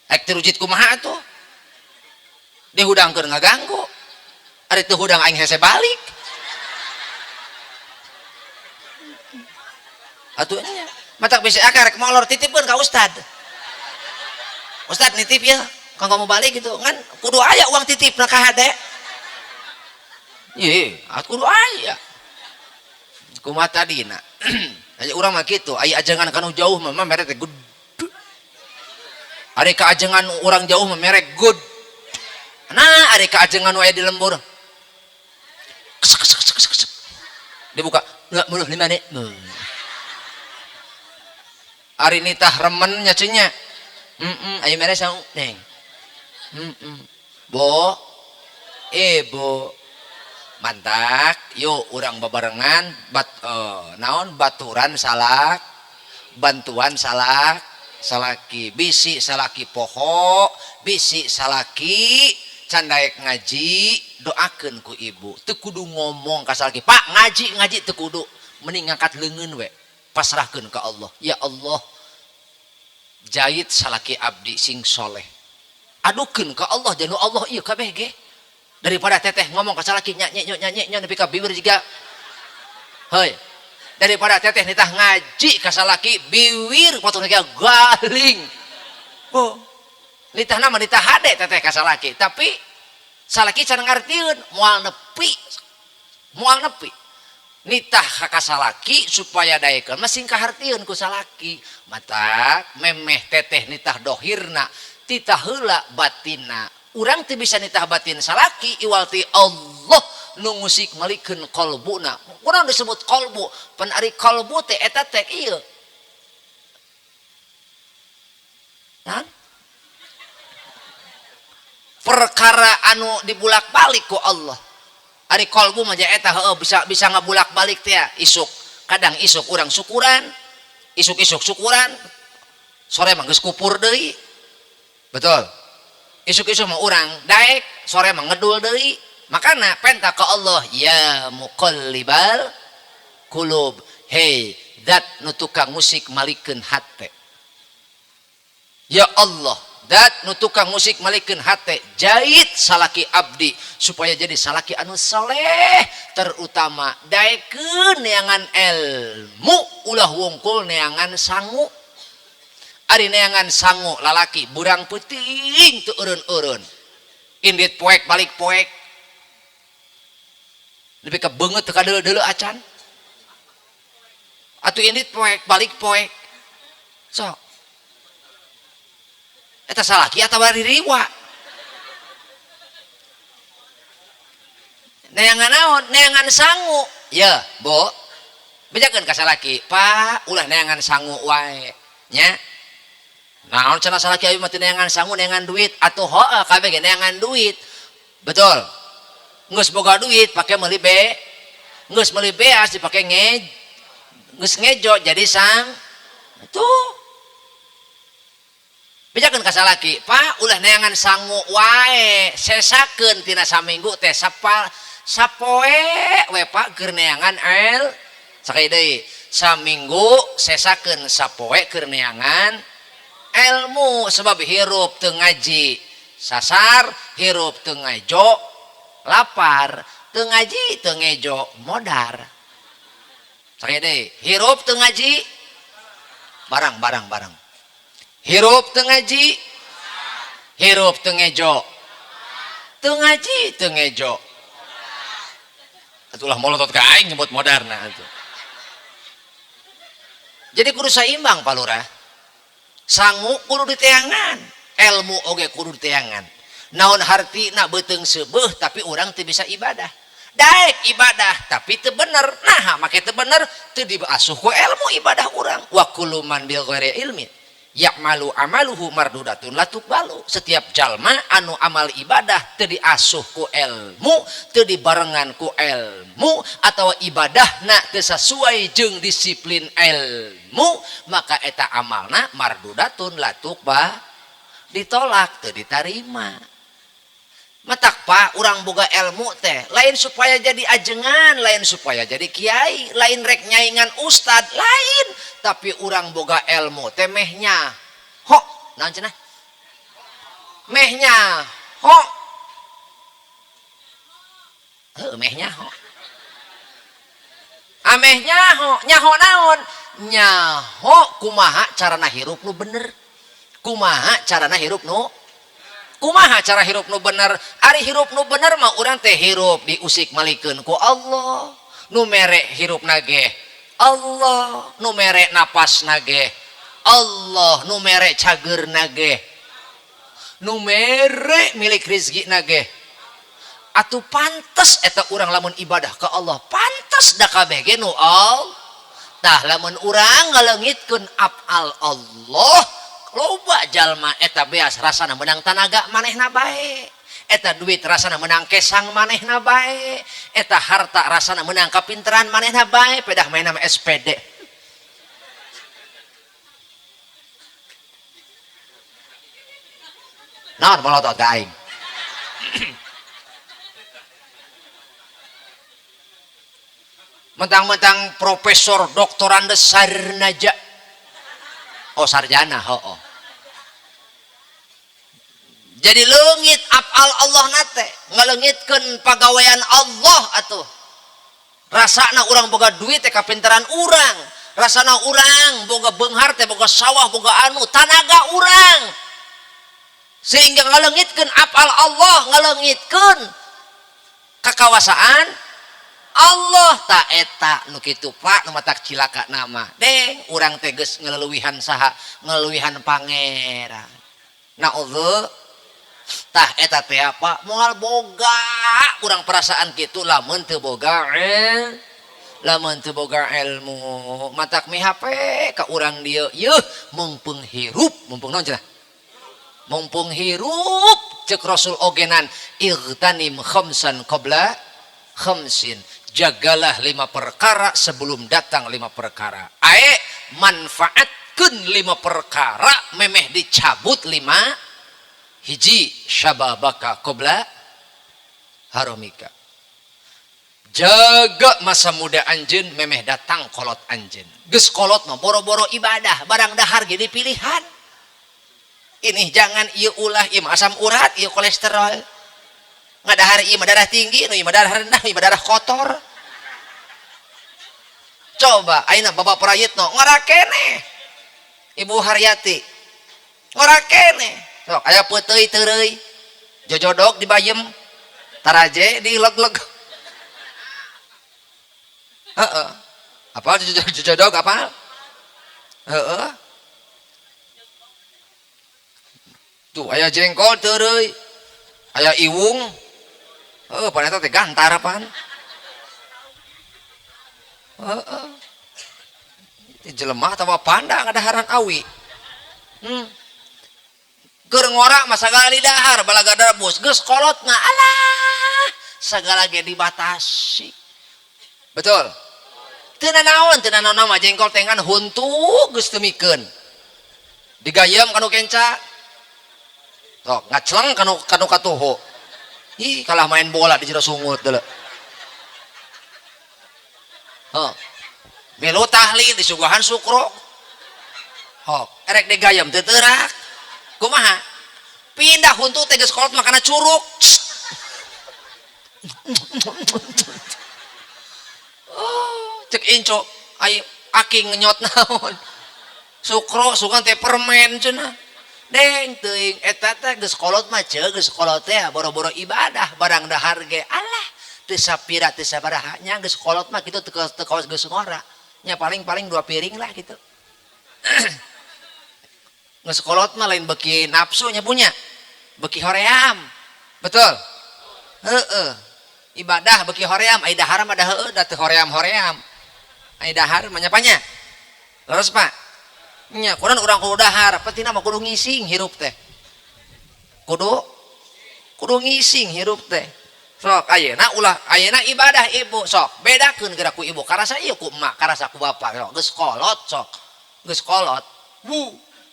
ek dirujit kumaha tuh dihudangkeun ngaganggu, ari teu hudang aing hese balik atuhnya matak bisa akarek molor titipkeun ka ustad nitip ya kanggo mau balik gitu kan kudu aya uang titip na ka hade. Iya, kudu aya. Kumaha tadina? Aya urang mah kitu, aya ajengan kanu jauh mah mere teh gede. Ari ka ajengan urang jauh mah mere good. Nah, ari ka ajengan aya di lembur. Kesek. Dibuka, enggak muluh di mana? Ari nitah remen nya cenah. Aya mere saung, Neng. Bo, ibu mantak yuk urang bebarengan naon baturan salak bantuan salak salaki bisi salaki poho bisi salaki candaek ngaji doakeun ku ibu teu kudu ngomong ka salaki pak ngaji teu kudu mending ngangkat leungeun we pasrahkeun ka Allah ya Allah jahit salaki abdi sing soleh adukeun ka Allah janu Allah ieu kabeh ge daripada teteh ngomong ka salaki nyanyi nepi ka bibir juga heuy daripada teteh nitah ngaji ka salaki biwir potong ge galing oh nitah nama nitah hade teteh ka salaki tapi salaki can ngartieun moal nepi nitah ka salaki supaya daekeun masing kahartieun ku salaki mata memeh teteh nitah dohirna titah heula batinna urang teu bisa nitah batin salaki iwalti Allah nu ngusik malikeun qalbuna urang disebut qalbu pan ari qalbu teh eta teh ieu nah perkara anu dibulak-balik ku Allah ari qalbu mah eta heuh bisa ngabulak-balik teh isuk kadang isuk urang syukuran isuk syukuran sore mah geus kupur deui betul isuk-isuk mah urang daek sore mah ngedul deui makana penta ka Allah ya muqallibal qulub hei zat nu tukang musik malikeun hate ya Allah zat nu tukang musik malikeun hate jahit salaki abdi supaya jadi salaki anu saleh terutama daekeun neangan ilmu ulah wungkul neangan sangu ari neangan sangu lalaki burang peuting teu eureun-eureun indit poek balik poek lebih ke beungeut teu kadeuleu acan atuh indit poek balik poek sok eta salaki atawa ririwa neangan naon neangan sangu ya bo bejakeun ka salaki pak ulah neangan sangu wae nya naon cenah salaki abi mah teu neangan sangu neangan duit atuh heueuh kabeh ge neangan duit betul geus boga duit pake meuli geus meuli beas dipake geus ngejo jadi sang tuh bejakeun ka salaki pak ulah neangan sangu wae sesakeun tina saminggu teh sapoe we pak keur neangan sakali deui saminggu sesakeun sapoe keur neangan ilmu sebab hirup teu ngaji sasar hirup teu ngajo lapar teu ngaji teu ngejo modar sakali deui hirup teu ngaji barang hirup teu ngaji hirup teu ngejo teu ngaji teu ngejo atulah molotot ka aing nyebut modarna atuh jadi kudu saimbang Pak Lurah sangu kudu diteangan ilmu oge kudu diteangan naon hartina beuteung seubeuh tapi urang teu bisa ibadah daek ibadah tapi teu bener nah make teu bener teu diasuh ku ilmu ibadah urang wa kullu man bil ghairi ilmi ya'malu amaluhu mardudatun latuqbalu setiap jalma anu amal ibadah teu diasuh ku ilmu teu dibarengan ku ilmu atawa ibadahna teu sesuai jeung disiplin ilmu maka eta amalna mardudatun latuqba ditolak teu ditarima matak pak urang boga ilmu teh lain supaya jadi ajengan lain supaya jadi kiai lain rek nyaingan ustad lain tapi urang boga ilmu teh mehnya ho naon cenah mehnya ho mehnya ho amehnya ho nyaho naon nyaho kumaha carana hirup nu bener kumaha carana hirup nu kumaha cara hirup nu bener ari hirup nu bener mah urang teh hirup diusik malikeun ku Allah nu mere hirup nage Allah nu mere napas nage Allah nu mere cager nage nu mere milik rezeki nage atuh pantes eta urang lamun ibadah ka Allah pantes da kabeh ge nu Allah tah lamun urang ngaleungitkeun afal Allah loba jalma eta beas rasana menang tanaga manehna bae eta duit rasana menang kesang manehna bae, eta harta rasana menang kapinteran manehna bae, pedah main nama SPD. Naon melotot ka aing? Mentang-mentang profesor doktorandes sarnaja. Oh sarjana, oh. Jadi leungit apal Allah nate, ngaleungitkeun pagawean Allah atuh. Rasana urang boga duit teh kapinteran urang, rasana urang boga beunghar teh boga sawah boga anu tanaga urang. Sehingga ngaleungitkeun apal Allah, ngaleungitkeun kakawasaan Allah tak eta nu kitu Pak nu matak cilaka nama. Deng urang teh geus ngeleuwihan saha? Ngeleuwihan pangeran. Naudzu tah eta teh apa moal boga urang perasaan kitu lamun teu boga ilmu matak mi HP ka urang dieu yeuh mumpung hirup mumpung naon cenah mumpung hirup ceuk Rasul ogenan igtanim khamsan qabla khamsin jagalah 5 perkara sebelum datang 5 perkara ae manfaatkeun 5 perkara memeh dicabut 5 hiji syababaka qabla haramika jaga masa muda anjeun memeh datang kolot anjeun geus kolot mah boro-boro ibadah barang dahar ge pilihan ini jangan ieu ulah ieu asam urat ieu kolesterol ngadahar ieu darah tinggi nu ieu darah rendah ieu darah kotor coba ayeuna Bapak Prayitno ngarakene Ibu Haryati ngarakene sok aya peuteuy teureui jojodog dibayem taraje dileg-leg heeh apa jojodog apa heeh tuh aya jengkol teureui aya iwung heuh pan eta teh gantar pan heeh jelema atawa panda ngadaharan awi keur ngora mah sagala di dahar balaga darbus geus kolot mah alah sagala ge dibatasi betul teu nanaon mah jengkol teh ngan huntu geus teu mikeun digayem kanu kenca sok ngacleng kanu katuhu ih kalah main bola di jero sungut deuleu milu tahlil disuguhan sukro hok erek digayem teu teurak kumaha pindah huntu teh geus kolot makana curug cek inco ai aking nyot naon sukro sugan teh permen cenah deng teuing eta teh geus kolot mah ceuk geus kolot teh boro-boro ibadah barang dahar ge alah teu sapira teu sabaraha nya geus kolot mah kitu teu geus ngora nya paling 2 piring lah gitu ngesekolot mah lain beki nafsunya punya beki hoream betul ibadah beki hoream ai dahar mah da heueuh da teu hoream ai dahar mah nyapanya leres Pak nya kunaon urang kudu dahar pentingna mah kudu ngising hirup teh kudu ngising hirup teh sok ayeuna ulah ayeuna ibadah ibu sok bedakeun geura ku ibu karasa ieu ku emak karasa ku bapak sok geus kolot sok geus kolot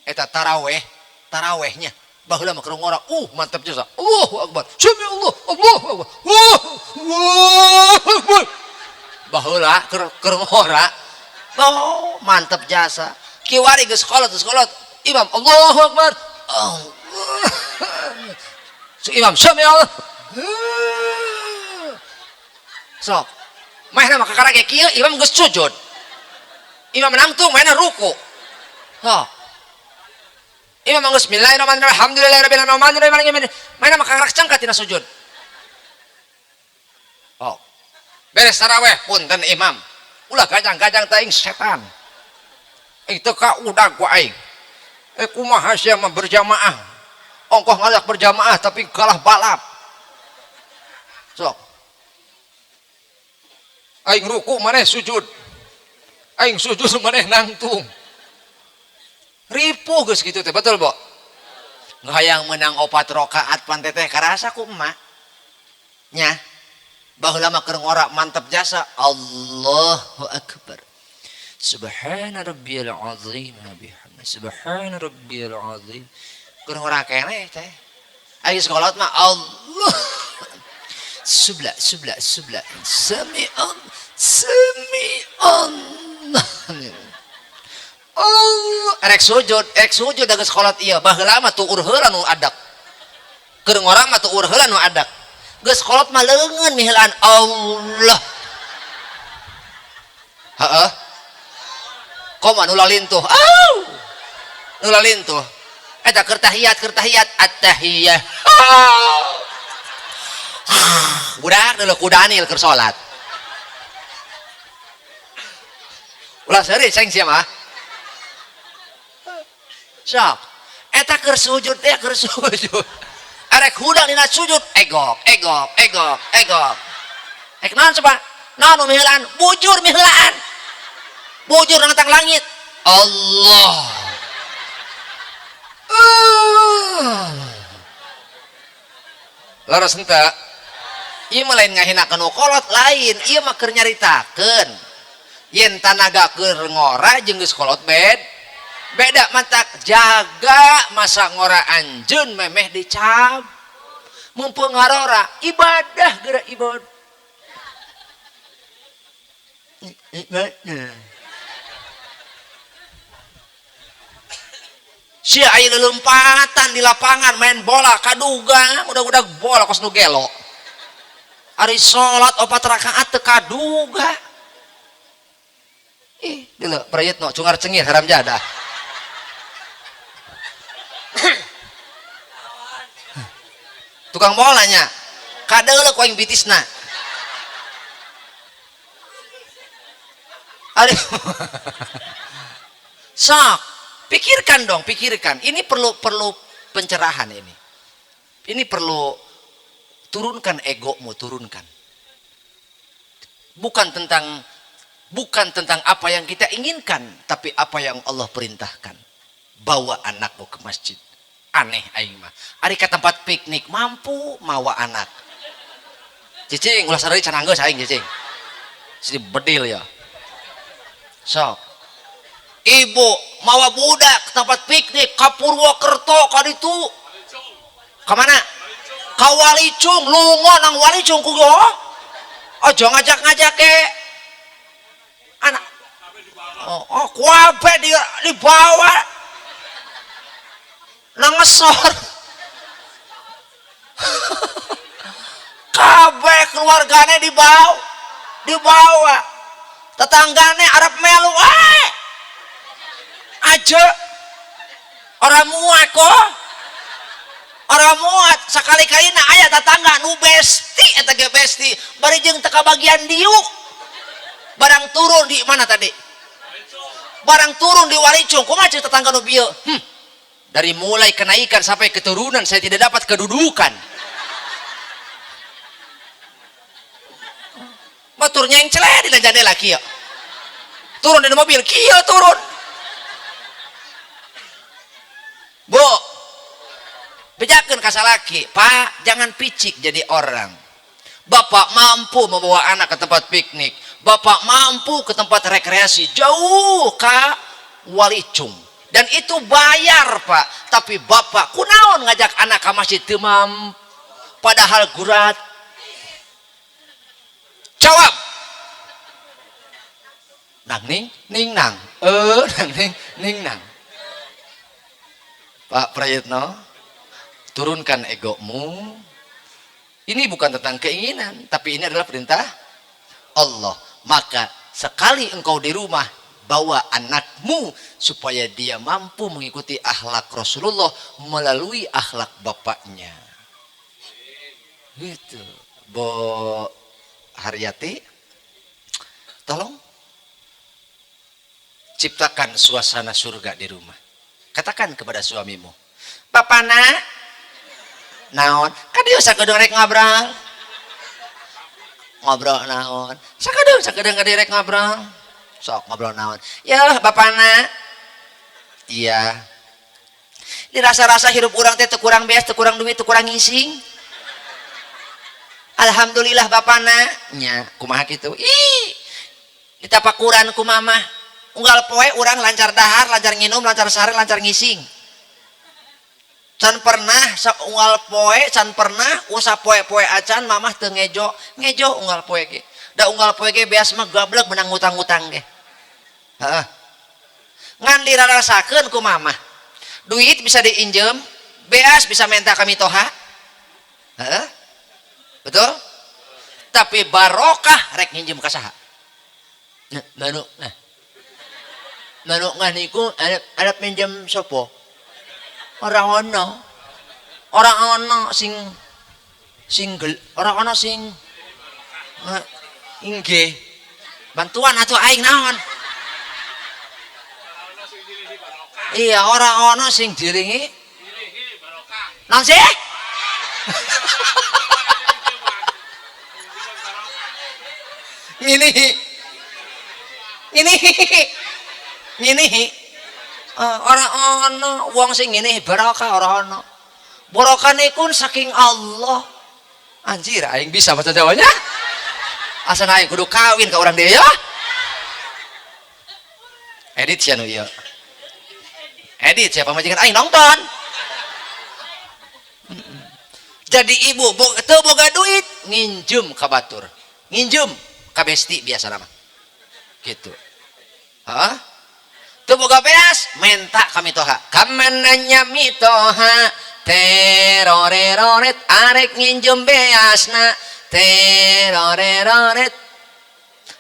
eta tarawehnya baheula mah keur ngora mantap jasa Allahu akbar sami Allah Allahu akbar Allahu akbar baheula keur ngora mantap jasa kiwari geus kolot imam Allahu akbar imam sami Allah sok maehna mah kakarage kieu imam geus sujud imam nangtung maehna ruku imam geus bismillahirrahmanirrahim alhamdulillahirabbil alamin maena mah karak cangkat tina sujud beres tarawih punten imam ulah gajang-gajang teh setan itu ka udag ku aing kumaha sia mah berjamaah ongkoh ngajak berjamaah tapi kalah balap sok aing ruku maneh sujud aing sujud maneh nangtung ripuh geus kitu teh betul Bo ngahayang menang 4 rakaat pan teteh karasa ku emak nya baheula mah keur ngora mantep jasa Allahu akbar subhana rabbiyal azim bihamdi subhana rabbiyal azim keur ngora keneh teh aya salat mah Allah subla sami'an Allah erek sujud geus salat ieu baheula mah tuur heula nu adak keur ngora mah tuur heula nu adak geus salat mah leungeun miheulaan Allah heeh komo nu lalintuh nu lalintuh eta keur tahiyat at-tahiyah budak deuleu ku Daniel keur salat ulah seuri ceng sia mah sok eta keur sujud teh keur sujud arek hudang dina sujud egok ek naon coba naon nu miheulaan bujur miheulaan bujur nang langit Allah laras henteu ieu mah lain ngahinakeun nu kolot lain ieu mah keur nyaritakeun yen tanaga keur ngora jeung geus kolot beda mantak jaga masa ngora anjeun memeh dicab mumpung ngarora ibadah geura ibadah sia aya leumpatan di lapangan main bola kaduga udah bola kos nu gelo ari salat 4 rakaat teu kaduga ih deuleu prayitno cungar cengir haram jadah tukang bolanya kadeuleu ku aing bitisna aduh sok pikirkan ini perlu pencerahan ini perlu turunkan egomu bukan tentang apa yang kita inginkan tapi apa yang Allah perintahkan bawa anakmu ke masjid aneh aing mah ari ka tempat piknik mampu mawa anak cicing ulah sadari can anggeus aing cicing si bedil ya sok ibu mawa budak ke tempat piknik ka Purwokerto ka ditu ka mana ka Walicung lungo nang Walicung ku yo aja ngajak-ngajak ke anak kuabe dibawa nang ngesor kabeh keluargane dibawa tetanggane arep melu aja orang muat kok orang muat sekali-kalina aya tetangga nu besti eta ge besti bari jeung teka bagian diu barang turun di mana tadi barang turun di Walicung kumaha ceuk tetangga nu bieu dari mulai kenaikan sampai keturunan saya tidak dapat kedudukan batur nyengcele di jendela kieu turun dari mobil kieu turun bu bejakeun ka salaki pak jangan picik jadi orang bapak mampu membawa anak ke tempat piknik bapak mampu ke tempat rekreasi jauh ka Walicung dan itu bayar pak tapi bapak kunaon ngajak anak ke masjid teu mampu padahal gurat jawab nang ning nang nang ning nang Pak Prayitno turunkan egomu ini bukan tentang keinginan tapi ini adalah perintah Allah maka sekali engkau di rumah bawa anakmu supaya dia mampu mengikuti akhlak Rasulullah melalui akhlak bapaknya gitu Bo Haryati tolong ciptakan suasana surga di rumah katakan kepada suamimu papana naon kadieu sakedeung rek ngobrol naon sakedeung kadieu rek ngobrol sok ngobrol naon ya bapana iya dirasa-rasa hirup urang teh teu kurang beas, teu kurang duit, teu kurang ngising. Alhamdulillah bapana nya kumaha kitu. Ih, ditapakuran ku mamah. Unggal poe urang lancar dahar, lancar nginum, lancar sare, lancar ngising. Can pernah unggal poe, can pernah usah poe-poe acan mamah teu ngejo unggal poe ge. Da unggal poe ge beas mah gablek menang ngutang-ngutang ge. Heeh. Ngan dirarasakeun ku mamah. Duit bisa diinjem, beas bisa minta kami toha. Heeh. Betul? Tapi barokah rek nginjem ka saha? Nah, manuk nganiku ada pinjam sopo? Orang ono sing orang ono sing inggih bantuan atuh aing naon? Iya, orang ono sing diringi naon sih? Ngini orang ono wong sing ngene barokah orang ono barokah niku saking Allah. Anjir aing bisa bahasa Jawanya asa aing kudu kawin ka urang dia ya. Edit sia nu ieu edit siapa majikan aing nonton. Jadi ibu teu boga duit nginjem ka batur, nginjem ka besti biasa nama gitu. Hah? Teu boga beas menta kami toha kamananya mitoha teroreroret arek nginjem beasna teroreroret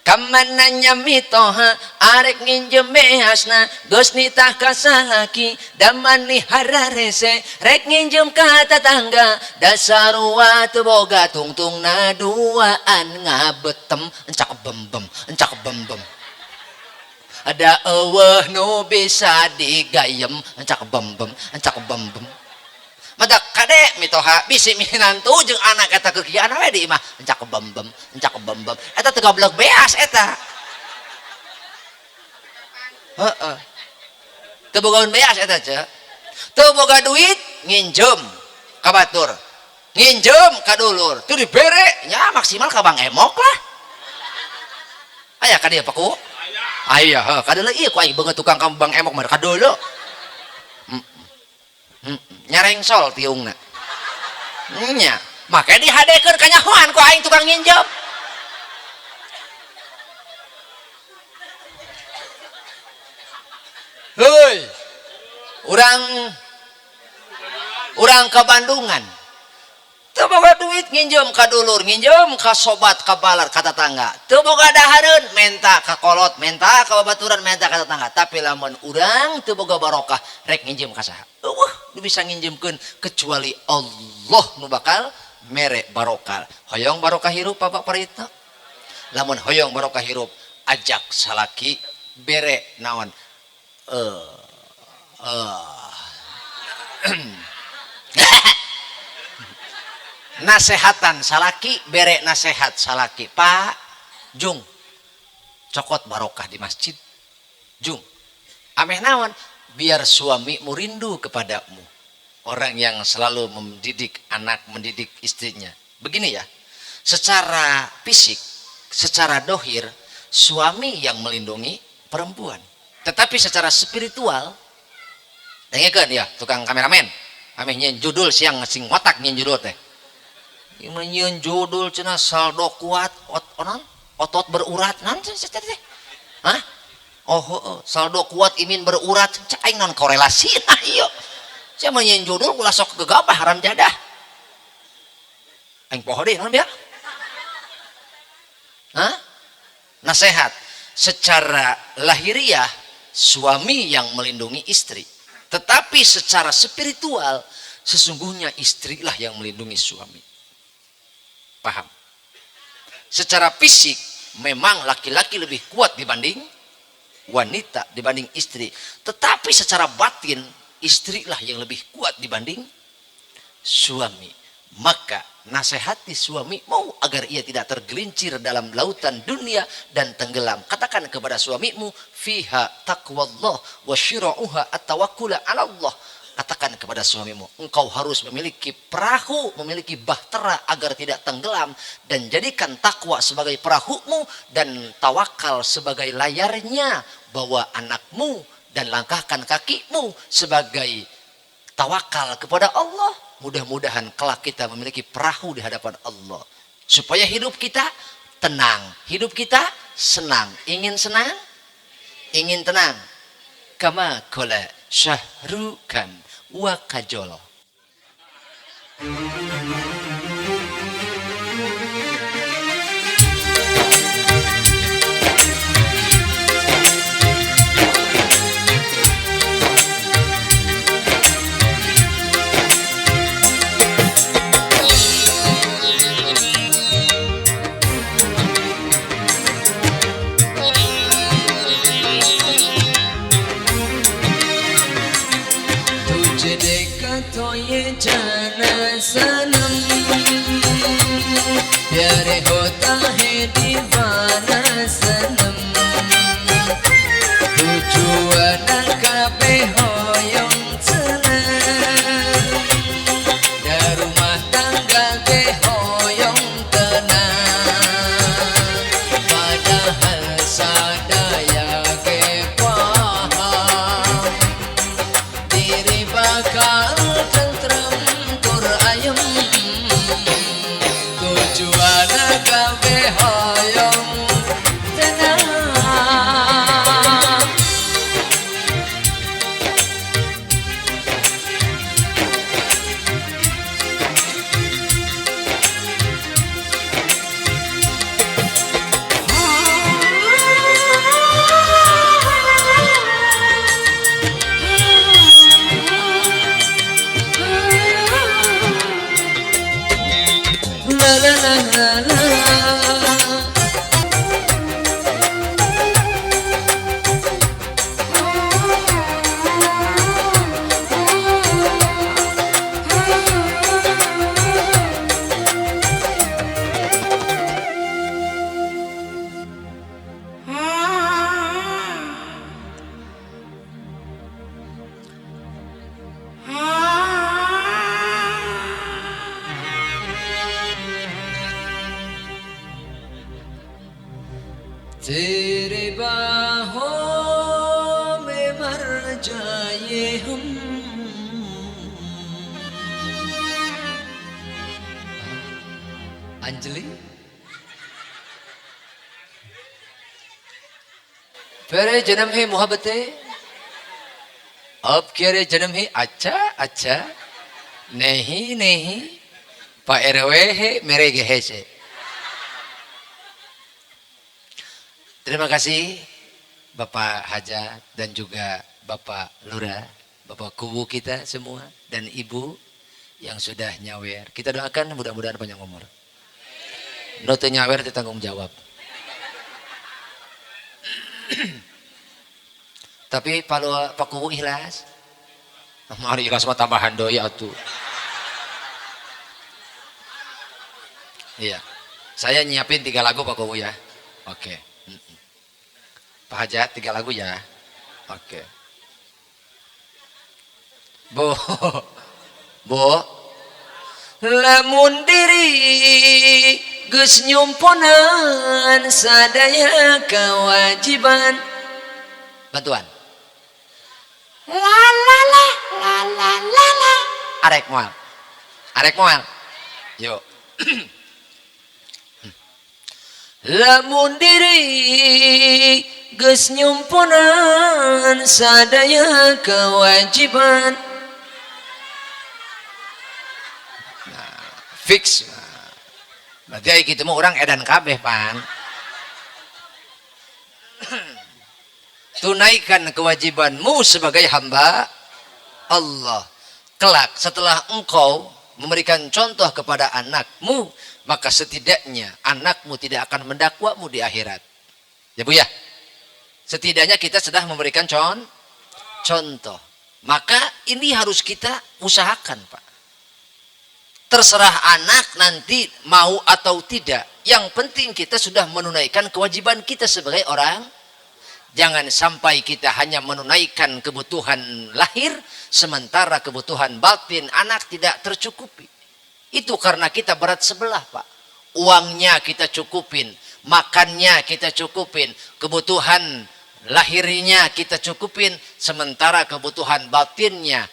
kamananya mitoha arek nginjem beasna geus nitah ka salaki damani hararese rek nginjem ka tetangga dasarua teu boga tungtungna duaan ngabetem encak bembem ada eueuh nu bisa digayem encak bembem madak kade mitoha bisi minantu jeung anak eta kekiana we di imah encak bembem eta teu goblok beas eta. Heeh. Teu bogaun beas eta ce. Teu boga duit nginjem ka batur. Nginjem ka dulur, teu dibere nya maksimal ka Bang Emok lah. Aya ka dieu paku? Aya heuh, kadeuleuk ieu ku aing beungeut tukang ka Bang Emok mah kadeuleuk. Nyarengsol tiungna. Nya, make dihadekeun ka nyahoan ku aing tukang nginjem. Heuy. Urang ka Bandungan. Teu boga duit nginjem ka dulur, nginjem ka sobat, ka balar, ka tetangga. Teu boga dahareun menta ka kolot, menta ka babaturan, menta ka tetangga. Tapi lamun urang teu boga barokah rek nginjem ka saha? Eueuh, nu bisa nginjemkeun kecuali Allah nu bakal mere barokah. Hoyong barokah hirup Bapak Parita. Lamun hoyong barokah hirup ajak salaki bere naon? Nasehatan salaki bere nasehat salaki Pak Jung cokot barokah di masjid Jung ameh naon biar suamimu rindu kepadamu. Orang yang selalu mendidik anak, mendidik istrinya begini ya, secara fisik, secara dohir suami yang melindungi perempuan, tetapi secara spiritual dengekeun ya tukang kameramen ameh nyeun judul siang sing otak nyeun judul teh nyeun judul cenah saldo kuat otot berurat nanti teh hah oh saldo kuat imin berurat cek aing non korelasi nah ieu sia mah nyeun judul ulah sok gegabah haram jadah aing poho deui naon biar hah nasihat secara lahiriah suami yang melindungi istri, tetapi secara spiritual sesungguhnya istrilah yang melindungi suami. Paham? Secara fisik memang laki-laki lebih kuat dibanding wanita, dibanding istri, tetapi secara batin istrilah yang lebih kuat dibanding suami. Maka nasihati suamimu agar ia tidak tergelincir dalam lautan dunia dan tenggelam. Katakan kepada suamimu, fiha taqwallah wa syira'uha at-tawakkul 'ala Allah. katakan kepada suamimu, engkau harus memiliki perahu, memiliki bahtera agar tidak tenggelam, dan jadikan takwa sebagai perahumu dan tawakal sebagai layarnya. Bawa anakmu dan langkahkan kakimu sebagai tawakal kepada Allah. Mudah-mudahan kelak kita memiliki perahu di hadapan Allah, supaya hidup kita tenang, hidup kita senang. Ingin senang, ingin tenang, kama qala Syahrukan wa Kajol. तो ये जाना सनम प्यारे होता है दीवाना सनम tujuan kabeh hoyong senang dan rumah tangga ge hoyong tenang padahal sadaya ge paham diri bakal tentrem tur ayem tujuan kabeh hoyong tenang. La la la la la. तेरे बाहों में मर जाए हम अंजलि पहले जन्म है मोहब्बते अब क्या रे जन्म है अच्छा अच्छा नहीं नहीं Pak RW है मेरे गहे से. Terima kasih Bapak Hajat dan juga Bapak Lurah, Bapak Kubu kita semua dan Ibu yang sudah nyawer. Kita doakan mudah-mudahan panjang umur. Note nyawer ditanggung jawab. Tapi Pak Kubu ikhlas. Mari ikhlas mah tambahan doi atuh. Iya. Saya nyiapin 3 lagu Pak Kubu ya. Oke. Pak Hajat 3 lagu ya. Oke. Bu. Lamun diri geus nyumponan sadaya kewajiban. Bantuan. La la la la la la la. Arek moal. Arek moal. Yuk. Lamun diri geus nyumpunan sadaya kewajiban. Nah, fix. Berarti aya kitu mah urang edan kabeh, Pan. Tunaikan kewajibanmu sebagai hamba Allah. Kelak setelah engkau memberikan contoh kepada anakmu, maka setidaknya anakmu tidak akan mendakwamu di akhirat. Ya Bu ya? Setidaknya kita sudah memberikan contoh. Maka ini harus kita usahakan, Pak. Terserah anak nanti mau atau tidak. Yang penting kita sudah menunaikan kewajiban kita sebagai orang. Jangan sampai kita hanya menunaikan kebutuhan lahir, sementara kebutuhan batin anak tidak tercukupi. Itu karena kita berat sebelah, Pak. Uangnya kita cukupin, makannya kita cukupin, kebutuhan lahirnya kita cukupin, sementara kebutuhan batinnya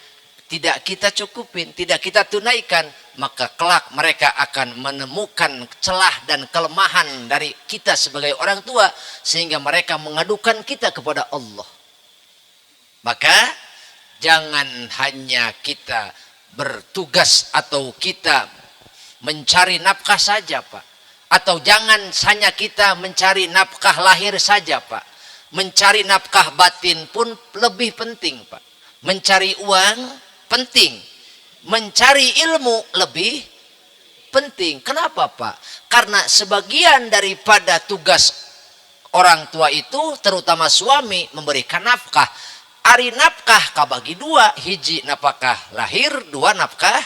tidak kita cukupin, tidak kita tunaikan, maka kelak mereka akan menemukan celah dan kelemahan dari kita sebagai orang tua, sehingga mereka mengadukan kita kepada Allah. Maka jangan hanya kita bertugas atau kita mencari nafkah saja, Pak. Atau jangan hanya kita mencari nafkah lahir saja, Pak. Mencari nafkah batin pun lebih penting, Pak. Mencari uang penting, mencari ilmu lebih penting. Kenapa, Pak? Karena sebagian daripada tugas orang tua itu, terutama suami, memberikan nafkah. Ari nafkah kabagi dua, hiji nafkah lahir, dua nafkah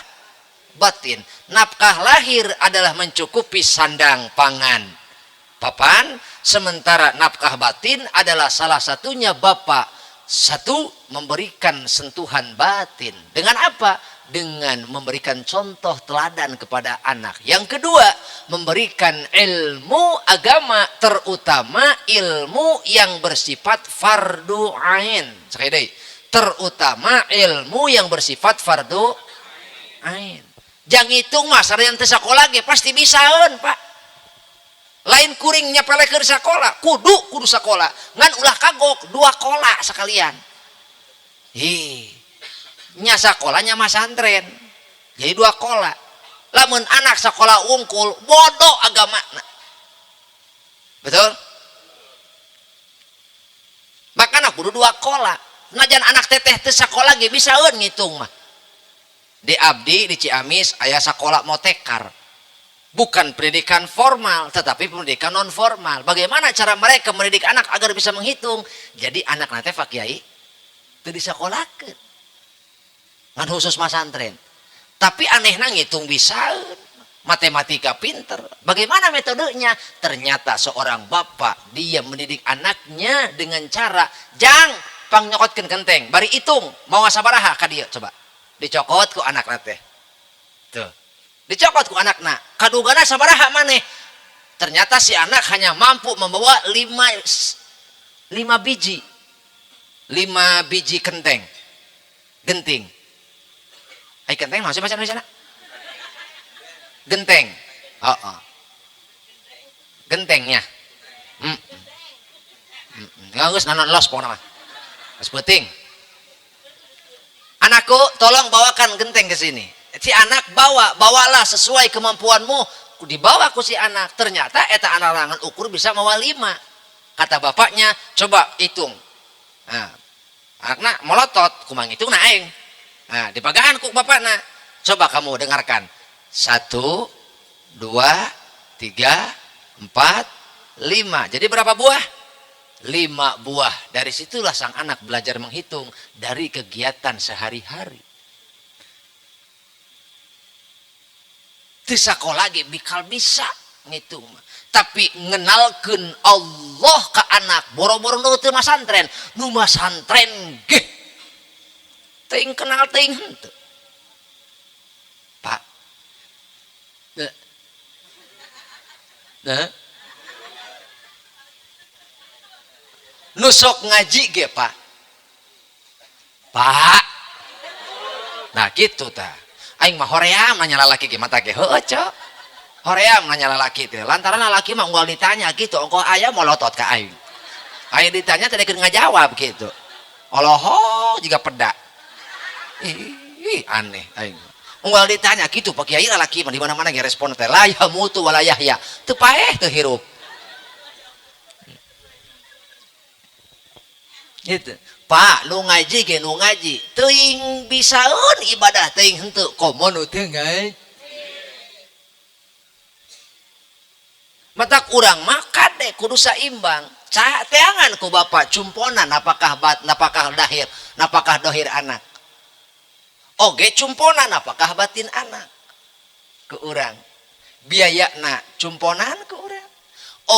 batin. Nafkah lahir adalah mencukupi sandang, pangan, papan, sementara nafkah batin adalah salah satunya bapak. Satu, memberikan sentuhan batin. Dengan apa? Dengan memberikan contoh teladan kepada anak. Yang kedua, memberikan ilmu agama, terutama ilmu yang bersifat fardu ain. Sekali lagi, terutama ilmu yang bersifat fardu ain. Jangan hitung mas, ada yang tersekolah pasti bisaun, Pak. Lain kuringnya pele ke sekolah, kudu sekolah. Ngan ulah kagok, 2 kola sekalian. Nya sekolahnya mas antren. Jadi 2 kola. Lamun anak sekolah ungkul, bodoh agama. Betul? Makanya kudu 2 kola. Najan anak teteh teh sekolah ge bisaeun ngitung mah. Di abdi di Ciamis aya sekolah motekar. Bukan pendidikan formal, tetapi pendidikan non formal. Bagaimana cara mereka mendidik anak agar bisa menghitung? Jadi anak nanti Pak Kiai itu disekolahkan, ngan khusus masantren. Tapi anehnya ngitung bisa, matematika pinter. Bagaimana metodenya? Ternyata seorang bapak dia mendidik anaknya dengan cara jang pang nyokotkeun kenteng, bari hitung mau sabaraha ka dieu coba. Dicokot ku anak nanti. Tuh. Dicokot ku anakna, kadugana sabaraha maneh. Ternyata si anak hanya mampu membawa 5 biji. 5 biji kenteng. Genting. Ai kenteng masih bahasa Indonesia? Genteng. Heeh. Gentengnya. Geus nanon los pokona mah. Geus penting. Anakku, tolong bawakan genteng ke sini. Si anak bawalah sesuai kemampuanmu. Dibawa ku si anak. Ternyata eta anak rangan ukur bisa mawa 5. Kata bapaknya, coba hitung. Nah, anakna molotot, kumang hitung na aing. Nah, dipagahan ku bapakna. Coba kamu dengarkan. 1, 2, 3, 4, 5. Jadi berapa buah? 5 buah. Dari situlah sang anak belajar menghitung dari kegiatan sehari-hari. Di sekolah ge bikal bisa ngitung. Tapi ngenalkeun Allah ke anak boro-boro nu teu masantren. Nu masantren ge teuing kenal teuing henteu. Pak. Nusok ngaji ge Pak. Pak. Nah gitu tah. Aing mah hoream nanya lalaki ge mata ge heueuh cok. Hoream nanya lalaki teh. Lantaran lalaki mah unggal ditanya gitu, engko aya molotot ka aing. Aya ditanya teh keur ngajawab gitu. Oloho juga peda. Ih aneh aing. Unggal ditanya gitu Pak Kiai lalaki mah di mana-mana ge respon teh la ya mutu wala yahya. Teu paeh teu hirup. Gitu. Pak, lu ngaji ge nu ngaji teuing bisaeun ibadah teuing henteu komo nu teu ngaji. Matak urang mah kade kudu saimbang. Teangan ku bapak cumponan apakah dahir, apakah dohir anak. Oge cumponan apakah batin anak. Ke urang. Biayana cumponan ke urang.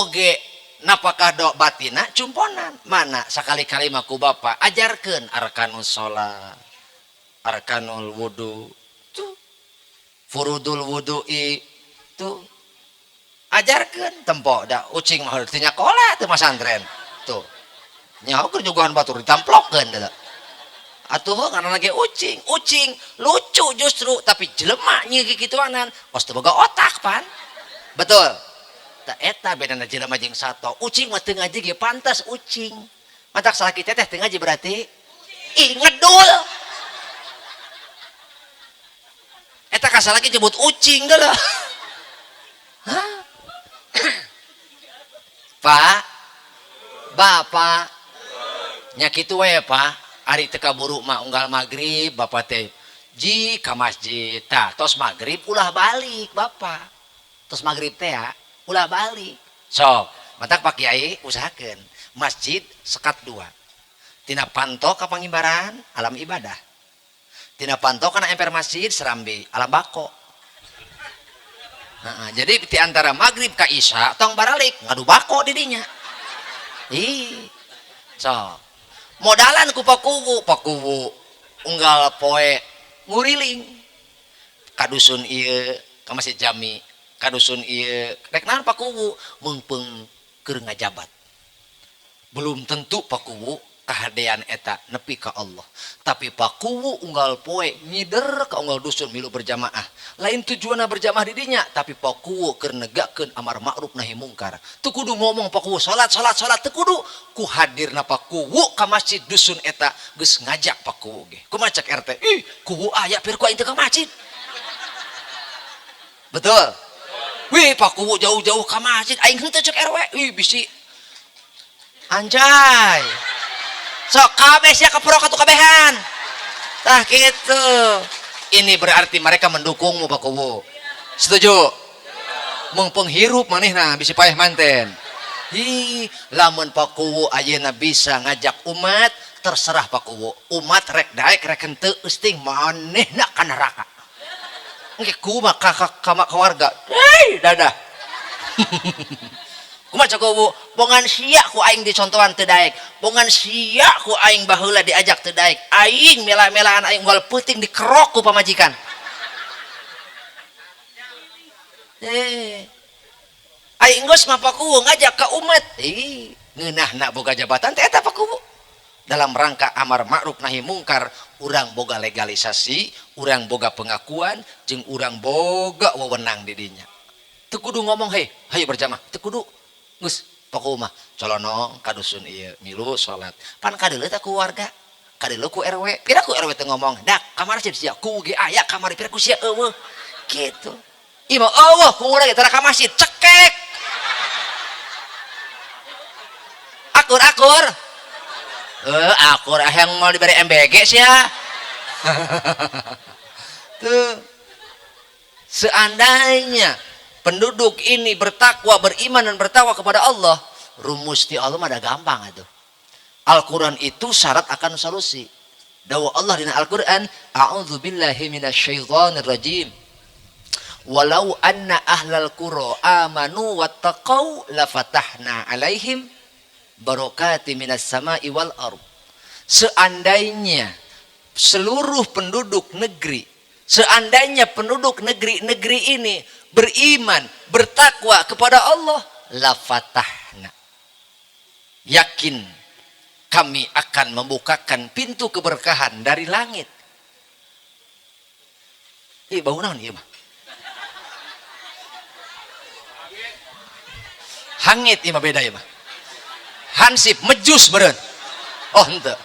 Oge napakah do batina cumponan mana sakali-kali mah ku bapa ajarkeun arkanul sholat, arkanul wudu tuh, furudul wudu'i tuh ajarkeun tempo da ucing mah teu nyakola teu masantren tuh nyaho keur nyuguhan batur ditamplokeun da atuh karena lagi ucing lucu justru tapi jelema nya gituanan pos teu boga otak pan betul tak eta bedana jelema jeung sato ucing mah teu ngaji ge pantas ucing matak salaki teteh teu ngaji berarti ih ngedul eta ka salaki nyebut ucing geula hah Pak Bapak nya kitu we Pak ari teu kaburu mah unggal magrib bapak teh ji ka masjid tah tos magrib ulah balik bapak tos magrib teh ya ulah balik sok matak Pak Kiai usahakeun masjid sekat 2 tina panto ka pangimbaran alam ibadah tina panto kana emper masjid serambi alam bako jadi di antara magrib ka isya tong baralik ngadu bako di dinya ih sok modalan ku pakuwu unggal poe nguriling kadusun ieu ka masjid jami kadusun ieu rek naon pakuwu meungpeung keur ngajabat belum tentu pakuwu kahadean eta nepi ka Allah tapi pakuwu unggal poe ngider ka unggal dusun milu berjamaah lain tujuanna berjamaah di dinya tapi pakuwu keur negakeun amar ma'ruf nahi mungkar teu kudu ngomong pakuwu salat teu kudu ku hadirna pakuwu ka masjid dusun eta geus ngajak pakuwu ge kumaha cek RT ih kuwu aya pir ku aing teu ka masjid betul wih pakuwu jauh-jauh ka masjid aing henteu cek RW wih bisi anjay sok kabeh sia kapro katu kabehan tah gitu ini berarti mereka mendukungmu Pak Kuwu setuju mumpung hirup manehna bisa payah manten hi lamun Pak Kuwu ayeuna bisa ngajak umat terserah Pak Kuwu umat rek daek rek henteu eusting manehna ka neraka engke kumaha ka warga hei dadah kumaha cak Kuwu bongan sia ku aing dicontohan teu daek bongan sia ku aing baheula diajak teu daek aing mela-melaan aing unggal peuting dikerok ku pamajikan aing geus mah Pak Kuwu ngajak ka umat ngeunahna boga jabatan teh eta Pak Kuwu dalam rangka amar ma'ruf nahi mungkar urang boga legalisasi urang boga pengakuan jeung urang boga wewenang di dinya teu kudu ngomong hei hayu berjamaah teu kudu geus Pakuwu mah colonong kadusun ieu milu salat pan kadeuleu teh ku warga kadeuleu ku RW pira ku RW teh ngomong dak kamar sia ku ge aya kamar pira ku sia eueuh kitu ieu mah eueuh ku urang tara ka masjid cekek akur akur yang mau diberi MBG sia tuh seandainya penduduk ini bertakwa, beriman dan bertakwa kepada Allah, rumus di Allah ada gampang itu. Al-Quran itu syarat akan solusi. Dawa Allah di Al-Quran, A'udzu billahi minasyaitonir rajim. Walau anna ahlal qura amanu wattaqau lafatahna alaihim barakati minas sama'i wal ardh. Seandainya seluruh penduduk negeri, seandainya penduduk negeri ini beriman, bertakwa kepada Allah, lafatahna, yakin kami akan membukakan pintu keberkahan dari langit. Bau naon ieu mah? Hangit ieu mah beda ieu mah. Hansip mejus beureun. Oh henteu.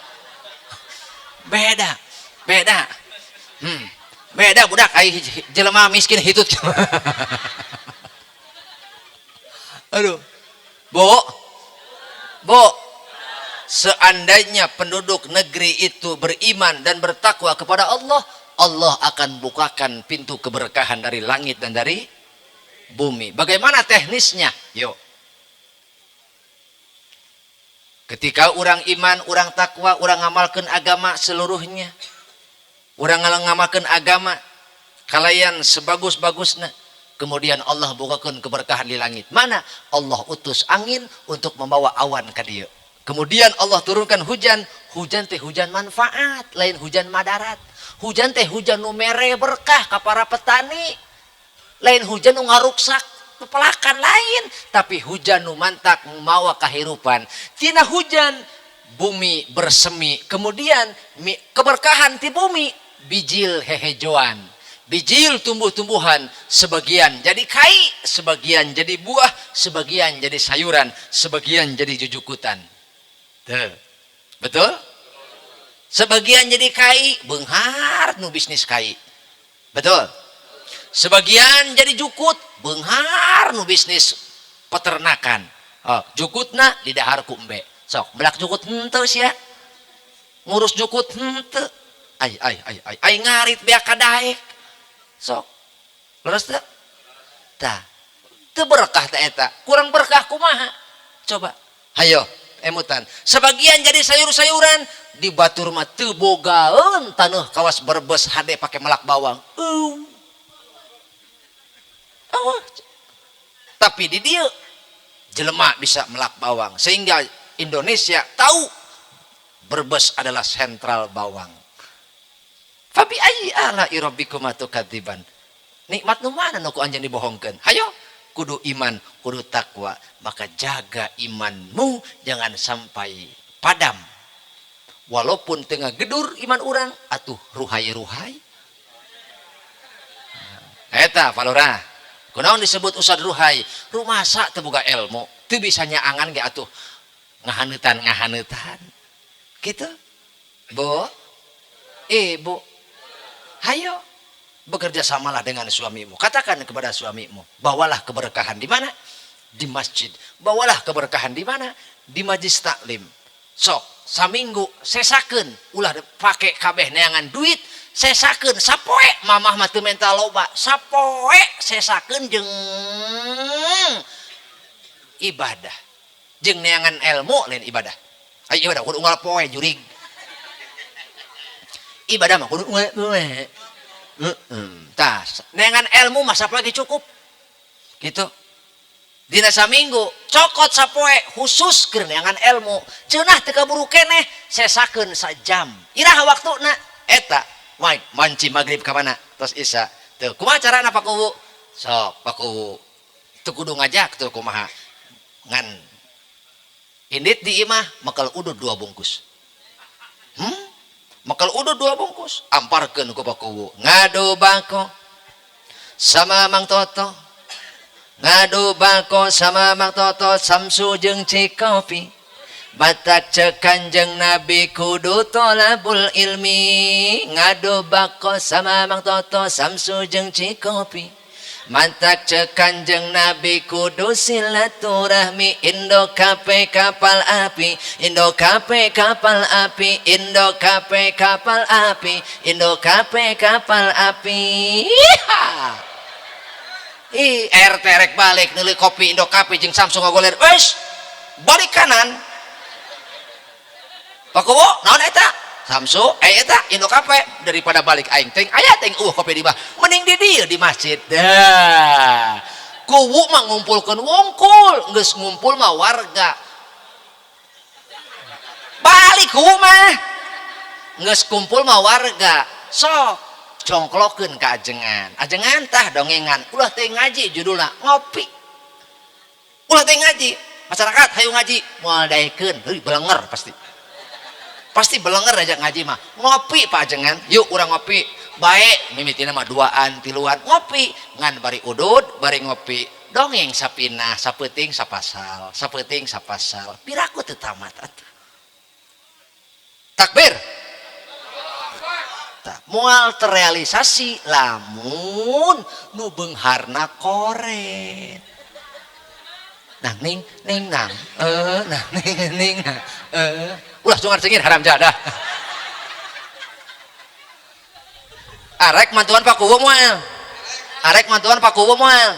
Beda. Beda budak ai jelema miskin hitut. Aduh. Bo. Seandainya penduduk negeri itu beriman dan bertakwa kepada Allah, Allah akan bukakan pintu keberkahan dari langit dan dari bumi. Bagaimana teknisnya? Yuk. Ketika orang iman, orang takwa, orang ngamalkan agama seluruhnya. Orang ngamalkan agama kalayan sebagus-bagusna, Kemudian Allah bukakan keberkahan di langit. Mana? Allah utus angin untuk membawa awan ke dia. Kemudian Allah turunkan hujan. Hujan teh hujan manfaat, lain hujan madarat. Hujan teh hujan nu mere berkah ka para petani. Lain hujan nu ngaruksak pepelakan lain. Tapi hujan nu mantak mawa kahirupan. Tina hujan bumi bersemi. Kemudian keberkahan ti bumi bijil hehejoan. Bijil tumbuh-tumbuhan, sebagian jadi kai, sebagian jadi buah, sebagian jadi sayuran, sebagian jadi jujukutan. Tuh. Betul? Sebagian jadi kai, beunghar nu bisnis kai. Betul? Sebagian jadi jukut, beunghar nu bisnis peternakan. Oh, jukutna di dahar ku embe. Sok, belak jukut henteu sia. Ngurus jukut henteu. Ai ngarit beak ka daek. Sok, leres tak? Tah, teu berkah tak eta, kurang berkah kumaha? Coba, hayo, emutan. Sebagian jadi sayur-sayuran, di batur mah teu bogaeun taneuh kawas berbes hade pakai melak bawang. Tapi di dieu jelema bisa melak bawang, sehingga Indonesia tahu Brebes adalah sentral bawang. Fabi ayyi ala rabbikum atukadziban. Nikmat nu mana nu ku anjeun dibohongkeun? Hayo, kudu iman, kudu takwa. Maka jaga imanmu jangan sampai padam. Walaupun tengah gedur iman urang, atuh ruhai-ruhai. Eta palura. Kunaon disebut usad ruhai? Rumasa teu boga ilmu, teu bisa nyaangan ge atuh ngahaneutan. Gitu? Bu? Ibu. Hayo, bekerja samalah dengan suamimu. Katakan kepada suamimu, bawalah keberkahan di mana? Di masjid. Bawalah keberkahan di mana? Di majlis taklim. Sok, saminggu sesakeun ulah pake kabeh neangan duit, sesakeun sapoe mamah mah teu mental loba. Sapoe sesakeun jeung ibadah. Jeung neangan ilmu lain ibadah. Ayo ibadah kudu unggal poe jurig. Ibadah mah kudu tah dengan ilmu mah sapagi cukup gitu. Dina saminggu cokot sapoe khusus keur neangan ilmu ceunah teu kaburu keneh sesakeun sajam iraha waktuna eta wae manci magrib ka mana tos isya teu kumaha carana pakuwu sok pakuwu teu kudu ngajak teu kumaha ngan indit di imah mekel udud 2 bungkus makal udah 2 bungkus amparkeun ku pakuwu ngadu bako sama Mang Toto ngadu bako sama Mang Toto Samsu jeung Cikopi batak cek Kanjeng Nabi kudu tolabul ilmi ngadu bako sama Mang Toto Samsu jeung Cikopi mantak cek Kanjeng Nabi kudu silaturahmi Indo KP kapal api Indo KP kapal api Indo KP kapal api Indo KP kapal api RT rek balik neuli kopi Indo KP jeung Samsung ngagoler wes balik kanan pakuwo naon eta Samsu, eta Indo Kafe daripada balik aing teng aya teng kopi di bah mending di dieu di masjid. Dah. Kuwu mah ngumpulkeun wungkul, geus ngumpul mah warga. Balik kuwu mah geus kumpul mah warga. Sok congklokeun ka ajengan. Ajengan tah dongengan, ulah teh ngaji judulna ngopi. Ulah teh ngaji, masyarakat hayu ngaji, moal daekeun, heuh belenger pasti. Pasti belenger aja ngaji mah ngopi Pak Ajengan yuk urang ngopi baik mimitina mah 2an 3an ngopi ngan bari udud bari ngopi dongeng sapinah sapeuting sapasal sapeuting sapasal piraku teu tamat atuh takbir tah moal terrealisasi lamun nu beungharna koret nah ning nang nah ning ulah sungar cengir haram jadah arek mantuan pakuwu moal arek mantuan pakuwu moal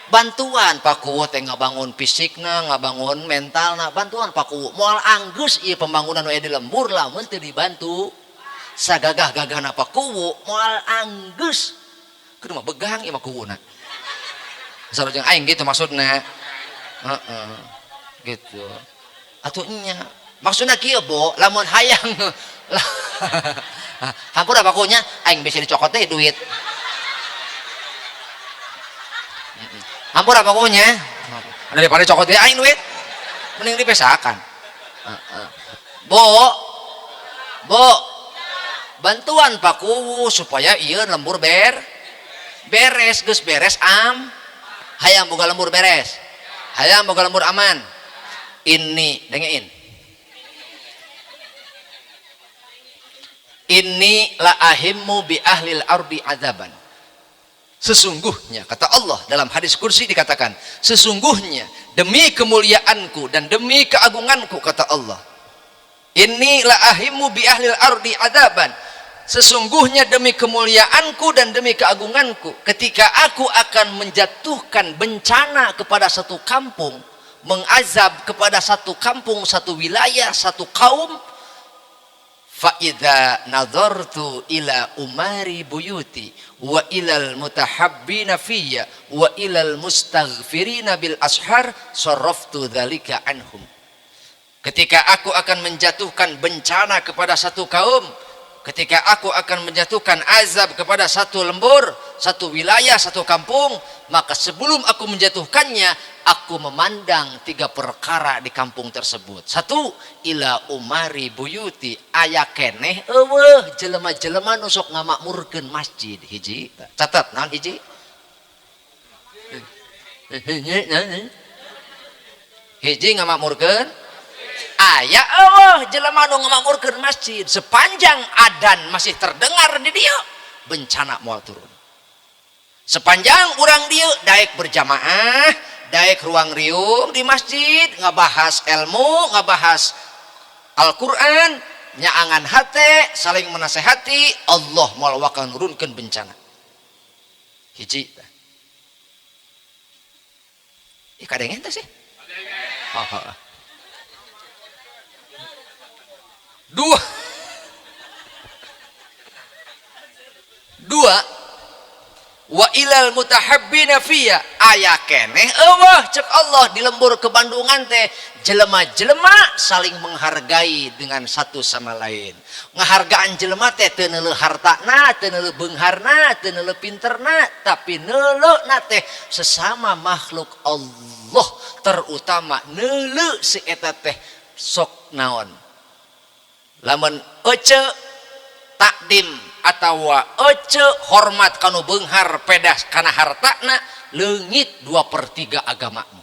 bantuan pakuwu teh ngabangun fisikna ngabangun mentalna bantuan pakuwu moal anggeus ieu pembangunan nu aya di lembur lamun teu dibantu sagagah-gagahna pakuwu moal anggeus kudu mah begang ieu mah kuwuna sareng aing gitu maksudna. Gitu atunya maksudnya kieu Bo lamun hayang hampura bakunya aing bisa dicokot teh duit hampura bakunya daripada cokot teh aing duit mending dipesakan. Bo bantuan paku supaya ieu lembur beres geus beres hayang boga lembur beres hayang boga lembur aman. Ini dengerin ini la ahimmu bi ahlil ardi azaban, sesungguhnya kata Allah dalam hadis kursi dikatakan sesungguhnya demi kemuliaanku dan demi keagunganku kata Allah ini la ahimmu bi ahlil ardi azaban, sesungguhnya demi kemuliaanku dan demi keagunganku ketika aku akan menjatuhkan bencana kepada satu kampung, mengazab kepada satu kampung, satu wilayah, satu kaum, fa idza nadartu ila umari buyuti wa ilal mutahabbina fiyya wa ilal mustaghfirina bil ashar sarraftu dzalika anhum. Ketika aku akan menjatuhkan bencana kepada satu kaum, ketika aku akan menjatuhkan azab kepada satu lembur, satu wilayah, satu kampung, maka sebelum aku menjatuhkannya, aku memandang 3 perkara di kampung tersebut. 1, ila umari buyuti, aya keneh eueuh jelema-jelema nu sok ngamakmurkeun masjid. Hiji, catat naon hiji? Hiji ngamakmurkeun aya eueuh jelema nu ngamakmurkeun masjid, sepanjang adzan masih terdengar di dieu bencana moal turun. Sepanjang urang dieu daek berjamaah, daek ruang riung di masjid ngabahas ilmu, ngabahas Al-Qur'an, nyaangan hate, saling menasehati, Allah moal wakal nurunkeun bencana. Hiji. Ih kadengen teh sih. Dua wa ilal mutahabbina fiyya, aya keneh eueuh cek Allah di lembur ke Bandungan teh jelema-jelema saling menghargai dengan satu sama lain. Ngahargaan jelema teh teu neuleuh hartana, teu neuleuh beungharna, teu neuleuh pinterna, tapi neuleuhna teh sesama makhluk Allah, terutama neuleuh si eta teh sok naon. Lamun ece takdim atau ece hormat kanu beunghar pedas kana hartana, leungit 2/3 agamamu.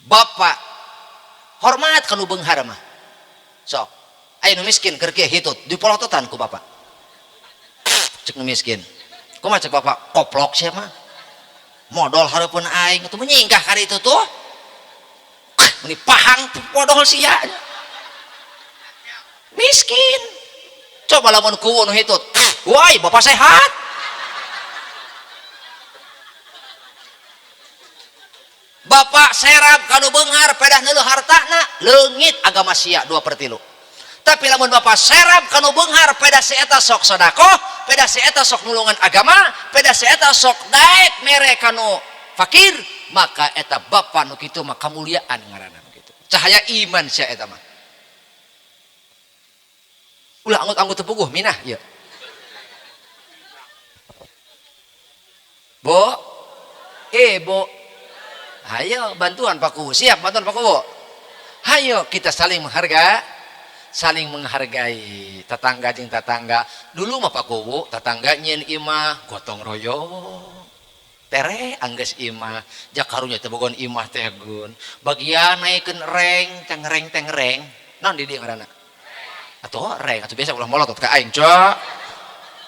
Bapak hormat kanu beunghar mah sok aya nu miskin keur kieu hitut dipolototan ku bapak cek nu miskin kumaha cek bapak koplok sia mah modal hareupeun aing atuh menyingkah ka ditu tuh meni pahang tuh modal sia miskin. Coba lamun kuwu nu hitut, woi bapak sehat. Bapak serap kanu beunghar pedah neuleuh hartana, leungit agama sia 2/3. Tapi lamun bapak serap kanu beunghar pedah si eta sok sedekah, pedah si eta sok nulungan agama, pedah si eta sok daek mere kanu fakir, maka eta bapak nu kitu mah kamuliaan ngaranna kitu. Cahaya iman sia eta mah. Ulah anggut-anggut tepuguh minah ya. Bo. Bo. Hayo bantuan Pak Kuwu. Siap bantuan Pak Kuwu. Hayo kita saling menghargai tetangga jeung tetangga. Dulu mah Pak Kuwu tetangga nyeun imah gotong royong. Tere anggeus imah, jak karunya teh bogon imah teh gun. Bagian naikeun reng, tengreng. Naon di dieu ngaranna? Atuh reng atuh biasa ulah molotot ka aing cok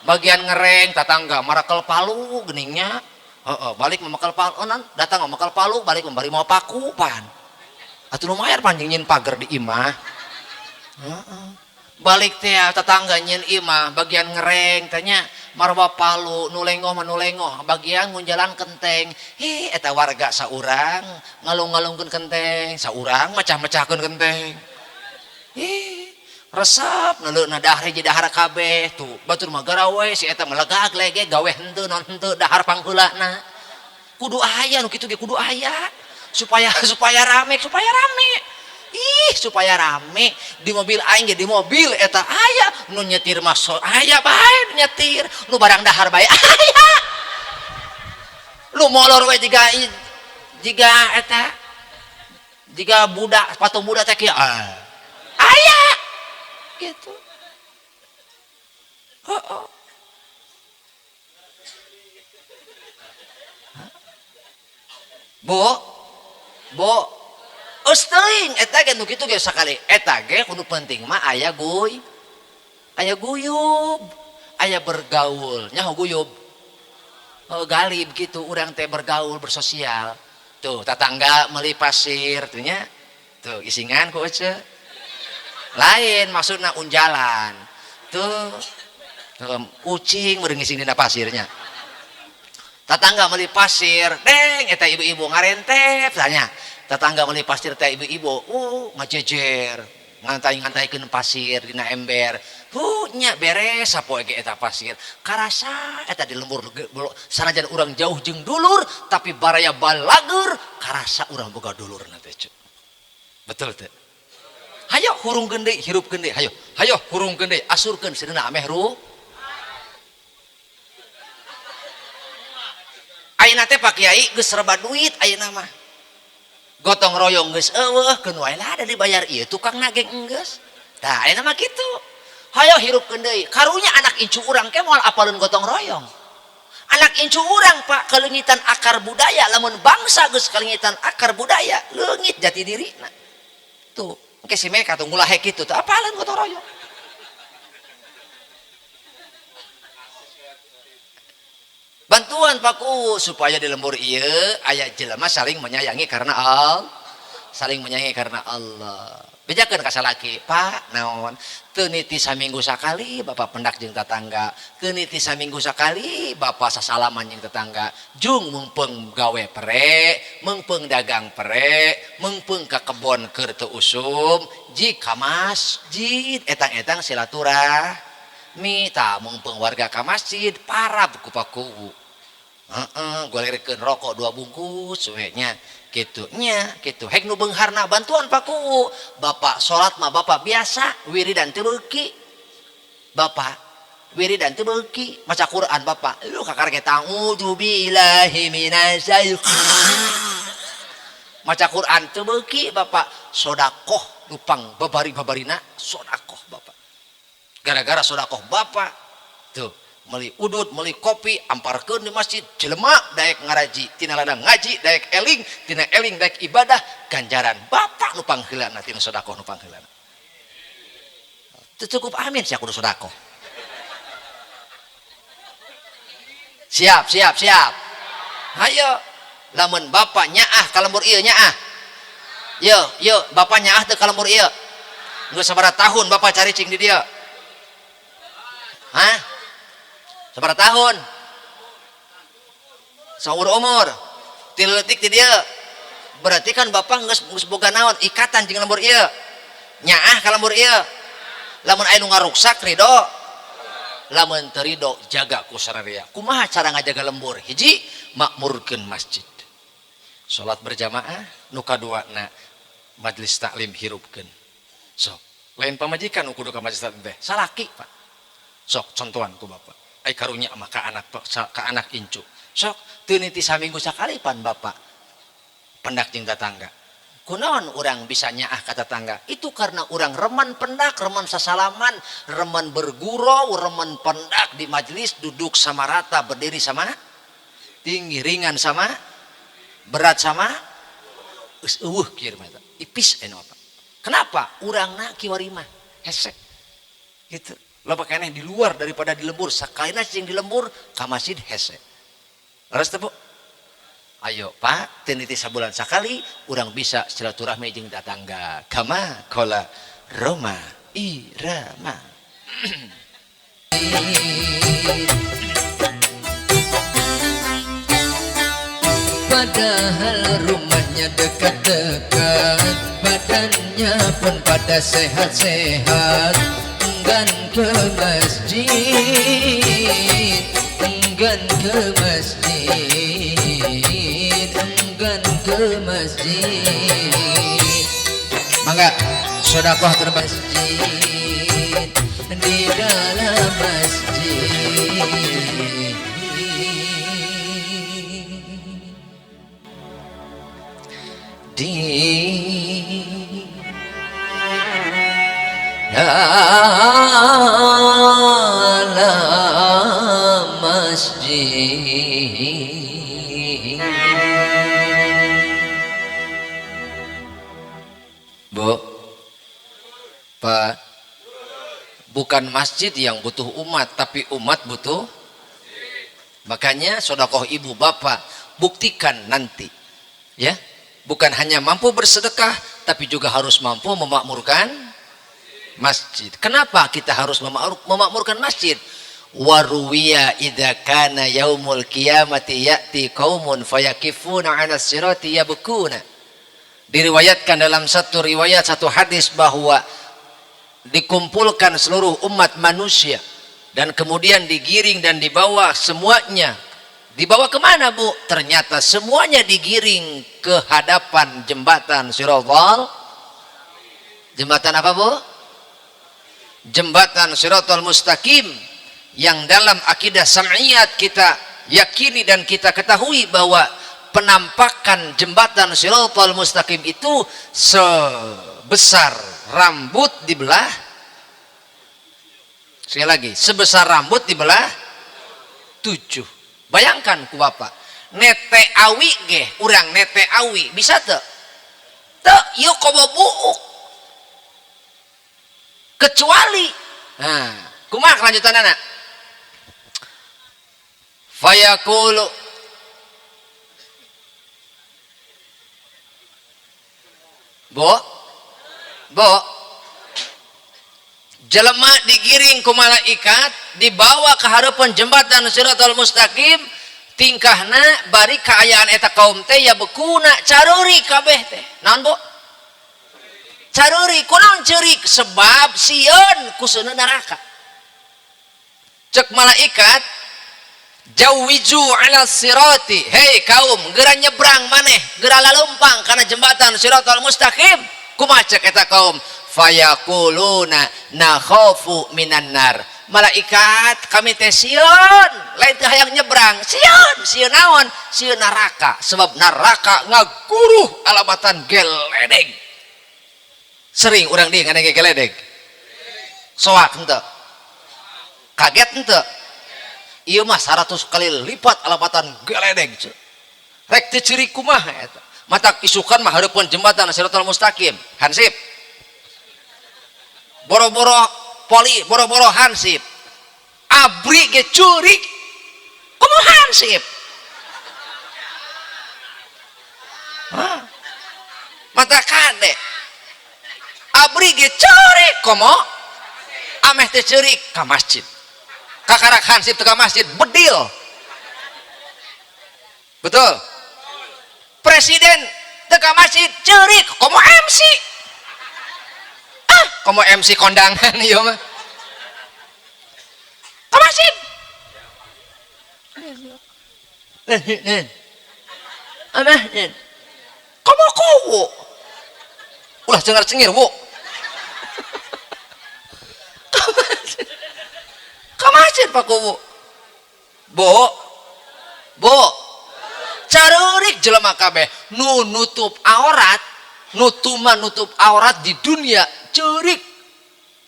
bagian ngereng tatangga marakel palu geningnya balik memakel palu datang memakel palu balik membari mau paku pan atuh lumayan panjang nyeun pager di imah balik teh tatangga nyeun imah bagian ngereng tanya marwa palu nulengoh manulengoh bagian ngunjalan kenteng eta warga saurang ngalung-ngalungkeun kenteng saurang mecah-mecahkeun kenteng resep neuleuhna dahar hiji dahar kabeh tuh batur mah garawe si eta melegag lege gawe henteu non henteu dahar pangheulana kudu aya nu kitu ge kudu aya supaya rame supaya rame di mobil aing ge di mobil eta aya nu nyetir mah aya bae nyetir nu barang dahar bae aya lu molor we jiga eta jiga budak patung budak teh kieu aya gitu. Oh. Bo eus teuing eta ge nu kitu ge sakali eta ge kudu penting mah aya guyub aya bergaul nyaho guyub galib gitu urang teh bergaul bersosial tuh tetangga meuli pasir tuh nya tuh isingan ku ece lain maksudna unjalan tuh kucing meureung ngising dina pasirnya tetangga meuli pasir deng eta ibu-ibu ngarentep tanya tetangga meuli pasir teh ibu-ibu ngajejer ngantai-ngantaikeun pasir dina ember nya beres sapoe ge eta pasir karasa eta di lembur sanajan urang jauh jeung dulur tapi baraya balager karasa urang boga dulurna teh betul teh hayo hurungkeun deui hirupkeun deui hayo hurungkeun deui asurkeun sideuna ameh ru ayeuna teh Pak Kiai geus serba duit ayeuna mah gotong royong geus eueuh keun wae lah da dibayar ieu tukang nageng enggeus tah ayeuna mah kitu hayo hirupkeun deui karunya anak incu urang ke moal apaleun gotong royong anak incu urang Pak kalengitan akar budaya lamun bangsa geus kalengitan akar budaya leungit jati dirina tuh engke si Meka tunggu lah kitu teh apaleun gotong royong bantuan Paku supaya di lembur ieu aya jelema saling menyayangi karena Allah bejakeun ka salaki Pak naon teu niti saminggu sakali bapak pendak jeung tetangga teu niti saminggu sakali bapak sasalaman jeung tetangga jung mengpeung gawe pere mengpeung dagang pere mengpeung ka kebon keur teu usum jika masjid etang-etang silaturahmi tah mengpeung warga ka masjid parab ku Paku golerekeun rokok 2 bungkus we nya kitu nya kitu hek nu beungharna bantuan Paku bapak salat mah bapak biasa wiridan teu beuki bapak wiridan teu beuki maca Quran bapak lu kakar ge ta'udzu billahi maca Quran teu beuki bapak sedekah nupang babari-babarina sedekah bapak gara-gara sedekah bapak tuh meuli udud meuli kopi amparkeun di masjid jelema daek ngaraji tina ladang ngaji daek eling tina eling daek ibadah ganjaran bapak nu pangheulana tina sedekah nu pangheulana teu cukup amin sia kudu sedekah siap hayo lamun bapak nyaah ka lembur ieu nyaah yo bapak nyaah teu ka lembur ieu geus sabaraha tahun bapak caricing di dieu sabaraha tahun saumur umur 3 leutik ti dieu berarti kan bapak geus boga naon ikatan jeung lembur ieu nyaah ka lembur ieu lamun aya nu ngaruksak ridho lamun teu ridho jaga ku sararea kumaha cara ngajaga lembur hiji makmurkeun masjid salat berjamaah nu kaduana majelis taklim hirupkeun sok lain pamajikan nu kudu ka majelis taklim teh salaki Pak sok contohan ku bapak ai karunya mah ka anak incu sok teu niti saminggu sakali pan bapak pendak jeung tetangga kunaon urang bisa nyaah ka tetangga itu karena urang reman pendak reman sasalaman reman bergurau reman pendak di majelis duduk sama rata berdiri sama tinggi ringan sama berat sama geus eueuh kieu mah ipis anu apa kenapa urangna kiwari mah hese gitu loba keneh di luar daripada di lembur sakalina cing di lembur ka masjid hese leres teh Bu ayo Pak teu niti sabulan sakali urang bisa silaturahmi jeung tetangga kama qala Roma Irama padahal rumahnya dekat-dekat badannya pun pada sehat-sehat enggan ke masjid bukan ke masjid. Mangga sedekah termasjid di dalam masjid. Di dalam masjid. Bu, Pak, bukan masjid yang butuh umat, tapi umat butuh. Makanya sedekah ibu bapak buktikan nanti, ya, bukan hanya mampu bersedekah, tapi juga harus mampu memakmurkan masjid. Kenapa kita harus memakmurkan masjid? Waruwiya idza kana yaumul qiyamati ya'ti qaumun fayakifuna 'ala sirati yabkuna. Diriwayatkan dalam satu riwayat, satu hadis, bahwa dikumpulkan seluruh umat manusia dan kemudian digiring dan dibawa semuanya. Dibawa kemana, Bu? Ternyata semuanya digiring ke hadapan jembatan Siratal. Jembatan apa, Bu? Jembatan Siratal Mustaqim, yang dalam akidah sam'iyat kita yakini dan kita ketahui bahwa penampakan jembatan Siratal Mustaqim itu sebesar rambut dibelah. Sekali lagi, sebesar rambut dibelah 7. Bayangkan ku bapak, nete awi ge, urang nete awi bisa teu? Teu, ieu komo buuk. Kecuali, nah, kumaha kelanjutan anak? Fayaqulu Bo, jelema digiring ku malaikat, dibawa ke hadapan jembatan Siratal Mustaqim, tingkahna bari kaayaan eta kaum teh ya bekuna caruri kabeh teh. Naon, Bu? Caruri, kunaon ceurik? Sebab sieun ku seuneu neraka. Cek malaikat, jawiju ala sirati, hei kaum, geura nyebrang maneh, geura lalumpang kana jembatan Siratal Mustaqim. Kumaha cek eta kaum? Fayaquluna nakhafu minan nar. Malaikat, kami teh sieun, lain teh hayang nyebrang. Sieun naon? Sieun neraka, sebab neraka ngaguruh alamatan geledeg. Sering urang di ngadenge geledeg. Soak henteu? Kaget henteu? Ieu mah 100 kali lipat alamatan geledeg. Rek teu ceurik kumaha eta? Matak isukan mah hareupeun jembatan Siratal Mustaqim. Hansip. Boro-boro poli, boro-boro hansip. Abri ge ceurik. Kumaha hansip? Hah? Mata kade. Abri ge ceurik komo. Ameh teh ceurik ka masjid. Kakarak hansip teu ka masjid bedil. Betul? Presiden teu ka masjid ceurik komo MC. Komo MC kondangan ieu mah. Ka masjid. Masjid. Komo kuwu. Ulah cengar-cengir, Bu. Ka masjid Pak Kuwu. Bu. Carurik jelema kabeh nu nutup aurat, nutup aurat di dunia ceurik.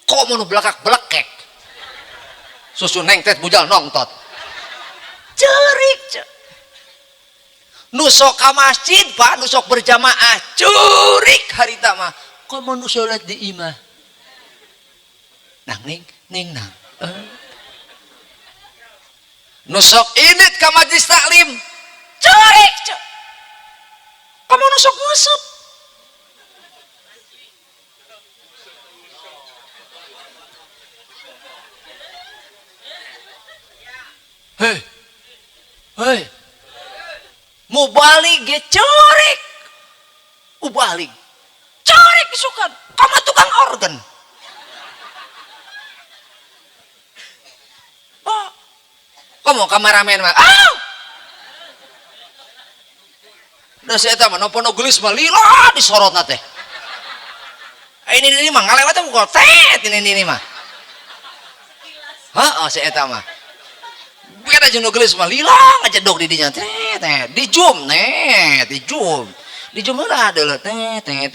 Kok mau nu belakak-belekek. Susu neng teh bujal nongtot. Ceurik. Nu sok ka masjid, Pak, nu sok berjamaah, ceurik harita mah. Kok mau nu salat di imah. Nang ning nang. Nu sok init ka majlis taklim, ceurik. Kamu nu sok ngusuk. Hei. Mubalik ge ceurik. Ubalik. Ceurik isukan. Kamu tukang organ. Oh. Kamu kameramen mah. terus eta mah nopo gelis mah lila disorotna teh. Ini mah ngalewat kok tet ini mah. Heeh si eta mah. Beda jeung gelis mah lila ngajadok di dinya tet di zoom net di zoom. Di zoom lah adalah tet ini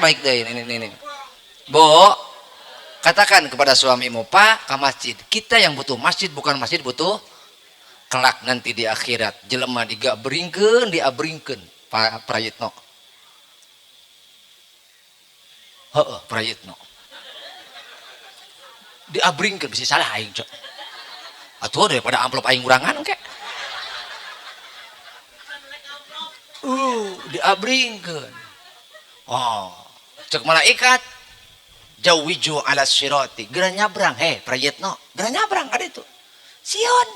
baik deh ini. Bo, katakan kepada suamimu, Pak, ke masjid. Kita yang butuh masjid, bukan masjid butuh kelak nanti di akhirat. Jelema digabringkeun, diabringkeun, Pak Prayitno. Heeh, Prayitno. Diabringkeun bisa salah aing, Cok. Atuh daripada amplop aing urangan kek. Diabringkeun. Oh, cek malaikat jawiju ala sirati geura nyabrang Prayitno geura nyabrang ka ditu sion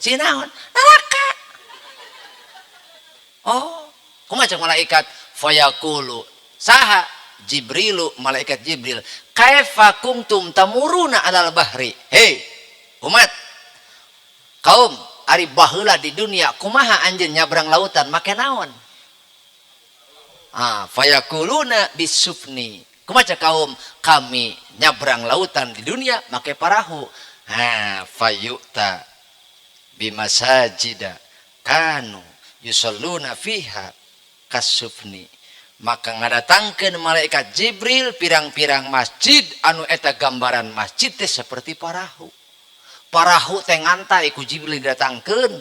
sinaon neraka. Oh kumaha cek malaikat fayaqulu saha Jibrilu malaikat Jibril kaifa kuntum tamuruna alal bahri umat kaum ari baheula di dunia kumaha anjeun nyabrang lautan make naon fayaquluna bisufni kumaha kaum kami nyabrang lautan di dunia make perahu fayu'ta bimasajida kanu yusalluna fiha kasufni maka ngadatangkeun malaikat Jibril pirang-pirang masjid anu eta gambaran masjid teh seperti perahu teh ngantai ku Jibril datangkeun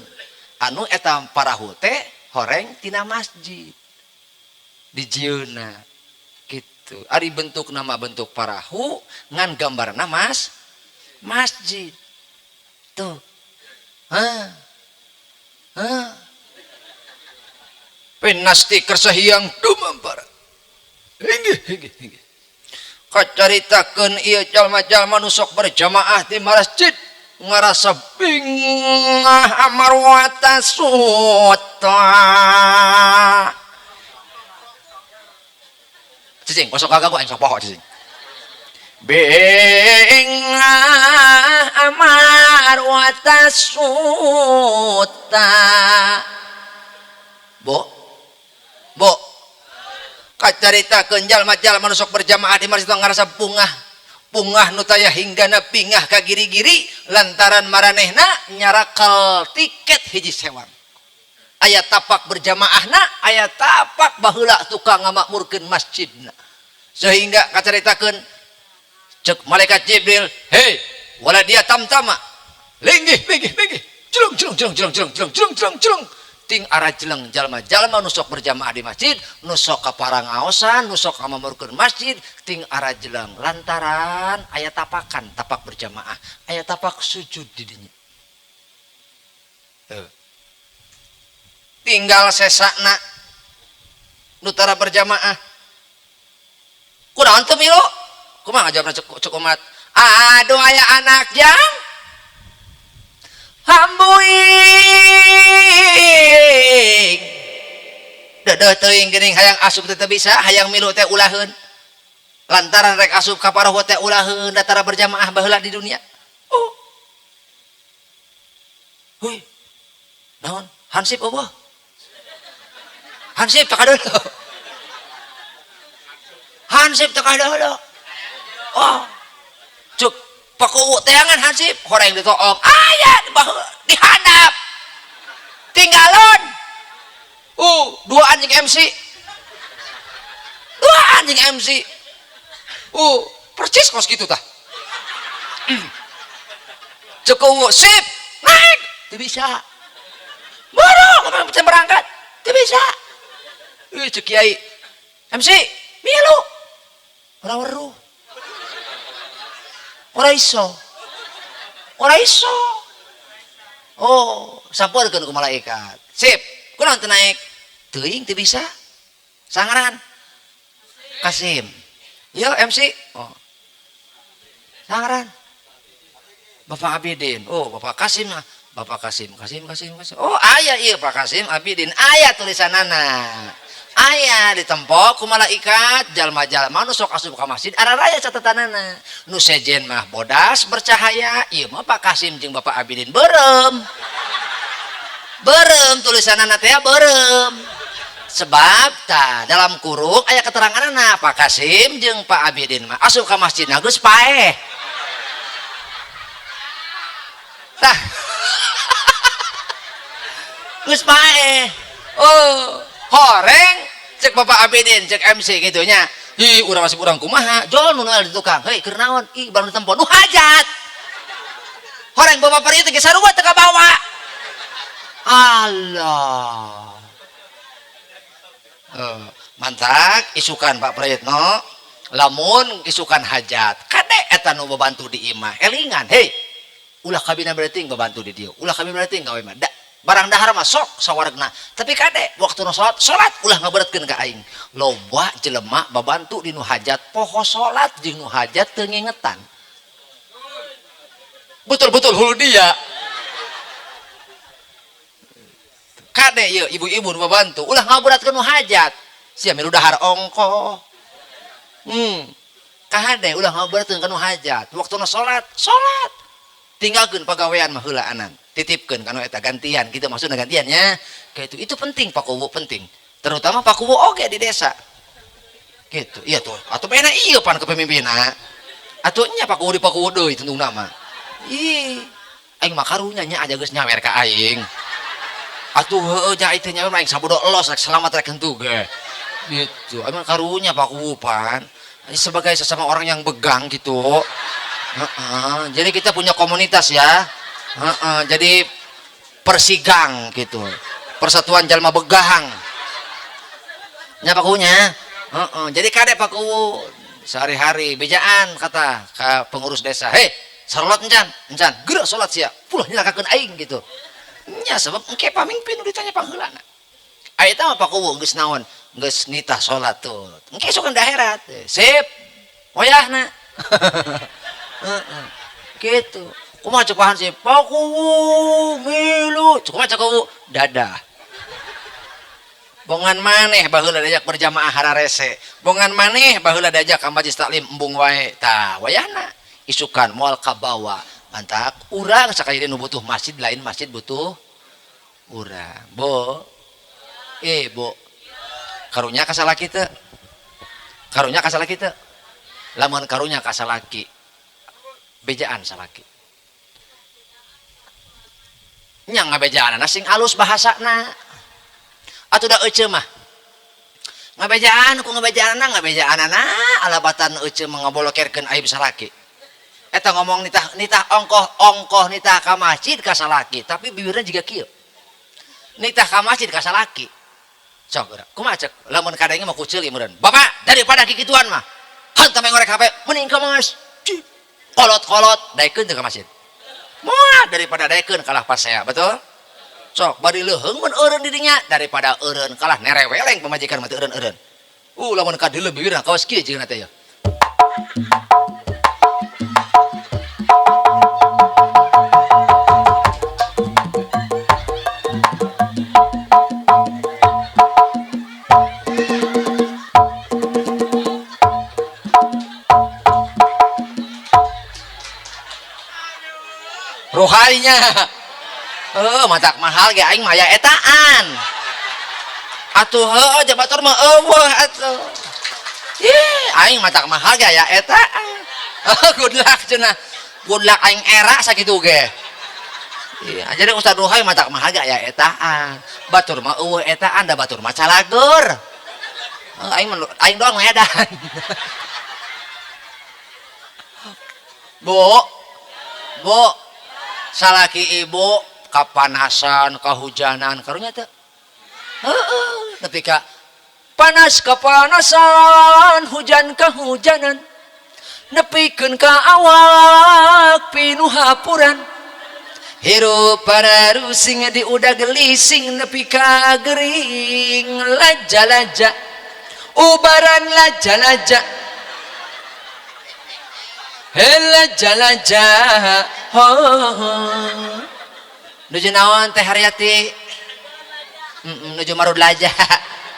anu eta perahu teh horeng tina masjid dijieuna gitu ari bentuk nama bentuk perahu ngan gambarna masjid tuh penasti kersahiang dumampara hinggih kacaritakeun ieu jalma-jalma nu sok berjamaah di masjid ngarasa bingah amarwata sutta cicing kosok kagak gua sok poho cicing bingah amarwata sutta bo kacaritakeun jalma-jalma nu sok berjamaah di masjid ngarasa pungah nu taya hinggana pingah ka giri-giri lantaran maranehna nyarakal tiket hiji sewang aya tapak berjamaahna aya tapak baheula tukang ngamakmurkeun masjidna sehingga kacaritakeun cek malaikat Jibril wala dia tamtama linggih jelung ting arah jeleng jalma-jalma nusok berjamaah di masjid nusok ka parangaosan nusok ka mamurkeun masjid ting arah jeleng lantaran aya tapakan tapak berjamaah aya tapak sujud di dinya tinggal sesakna nutara berjamaah kunaon teu milo kumaha ngajawabna cek umat aduh aya anak jang hambuing dedeuh teuing geuning hayang asup teh bisa hayang milu teh ulaheun lantaran rek asup ka parahu teh ulaheun datara berjamaah baheula di dunia heuy naon hansip eueuh hansip teh kadeuh hansip teh kadeuh cuk pakuwu teangan hansip horeng ditoong aya di handap tinggalon dua anjing MC percis kos gitu tah cukup sip naik teu bisa baru bisa berangkat teu bisa cek kiai MC milu ora weruh ora iso sampurkeun ku malaikat sip kunaon teu naik teuing teu bisa sangaran Kasim yo MC sangaran Bapak Abidin Bapak Kasim Bapak Kasim aya ieu Pak Kasim Abidin aya tulisanana aya ditempo ku malaikat jalma-jalma nu sok asup ka masjid araraya catatanana nu sejen mah bodas bercahaya ieu mah Pak Kasim jeung Bapak Abidin beureum tulisanana teh beureum sebab tah dalam kurung aya keteranganna Pak Kasim jeung Pak Abidin mah asup ka masjidna geus paeh tah geus paeh oh horeng cek Bapak Abidin cek MC gitunya hi urang masih urang kumaha jol nu di tukang hei keur naon ih baru tempo nu hajat horeng bapak pari teh sarua teu kabawa Allah mantak isukan Pak Prayitno lamun isukan hajat kade eta nu babantu di imah elingan hei ulah kabina berarti babantu di dieu ulah kabina berarti gawe mah barang dahar mah sok sawaregna tapi kade waktu nu salat ulah ngaberetkeun ka aing loba jelema babantu di nu hajat poho salat jeung nu hajat teu ngingetan betul-betul hulu dia kade ieu ibu-ibu nu babantu ulah ngaberatkeun nu hajat sia milu dahar ongko kade ulah ngaberatkeun ka nu hajat waktu nu salat tinggalkeun pagawean mah heula anan titipkeun kana eta gantian kita maksudna gantiannya kayak itu penting Pak Kuwu penting terutama Pak Kuwu oge di desa gitu iya tuh atuh pena ieu pan kepemimpinna atuh nya Pak Kuwu di Pak Kuwu deui tentung nama ih aing mah karunya nya aja geus nyawer ka aing atuh heueuh nya itu nyawer aing sabodo elos rek selamat rek henteu ge gitu aing mah karunya Pak Kuwu pan sebagai sesama orang yang begang gitu jadi kita punya komunitas ya jadi persigang gitu persatuan jalma begang nya Pak Kuwunya jadi kade Pak Kuwu sehari-hari bejaan kata ke pengurus desa hei salat encan geura salat sia pulah nyalakakeun aing gitu nya sebab engke pamimpin ditanya pangheulana aya teh mah Pak Kuwu geus naon geus nitah salat tuh engke sukan daherat sip wayahna gitu kumaha cepahan sih Pak Kuwu milu kumaha cek Kuwu dadah bongan maneh baheula diajak berjamaah hararese bongan maneh baheula diajak ka majlis taklim embung wae tah wayahna isukan moal kabawa mantak urang sakali nu butuh masjid lain masjid butuh urang bo karunya ka salaki teu lamun karunya ka salaki bejaan salaki nya ngabejaan sing alus bahasana atuh da euceum mah ngabejaan ngabejaanana alabatan euceum ngabolokerkeun aib salaki eta ngomong nitah ongkoh nitah ka masjid ka salaki tapi bibirna jiga kieu nitah ka masjid ka salaki sok kumaha cek lamun kadenge mah kuceuli meureun bapak daripada kikituan mah hantam ngorek HP mending ka masjid kolot daekeun teu ka masjid moal daripada daekeun kalah pasea betul sok bari leuheung mun eureun di dinya daripada eureun kalah nereweleng pamajikan mah teu eureun lamun ka dieu bibirna kaos kieu jeung teh ya rohainya matak mahal ge aing mah aya etaan atuh heuh jabator mah eueuh atuh aing matak mahal ge aya etaan good luck cenah good luck aing era sakitu ge jadi Ustaz Rohai matak mahal ge aya etaan batur mah eueuh etaan da batur mah calagur aing doang medan Bu salaki ibu kapanasan kahujanan karunya teh tapi ka panas kapanasan hujan kahujanan nepikeun ka awak pinuh hapuran hirup para rusing di udah gelising nepi ka gering laja-laja ubaran laja-laja laja-laja nuju naon teh Haryati nuju marud laja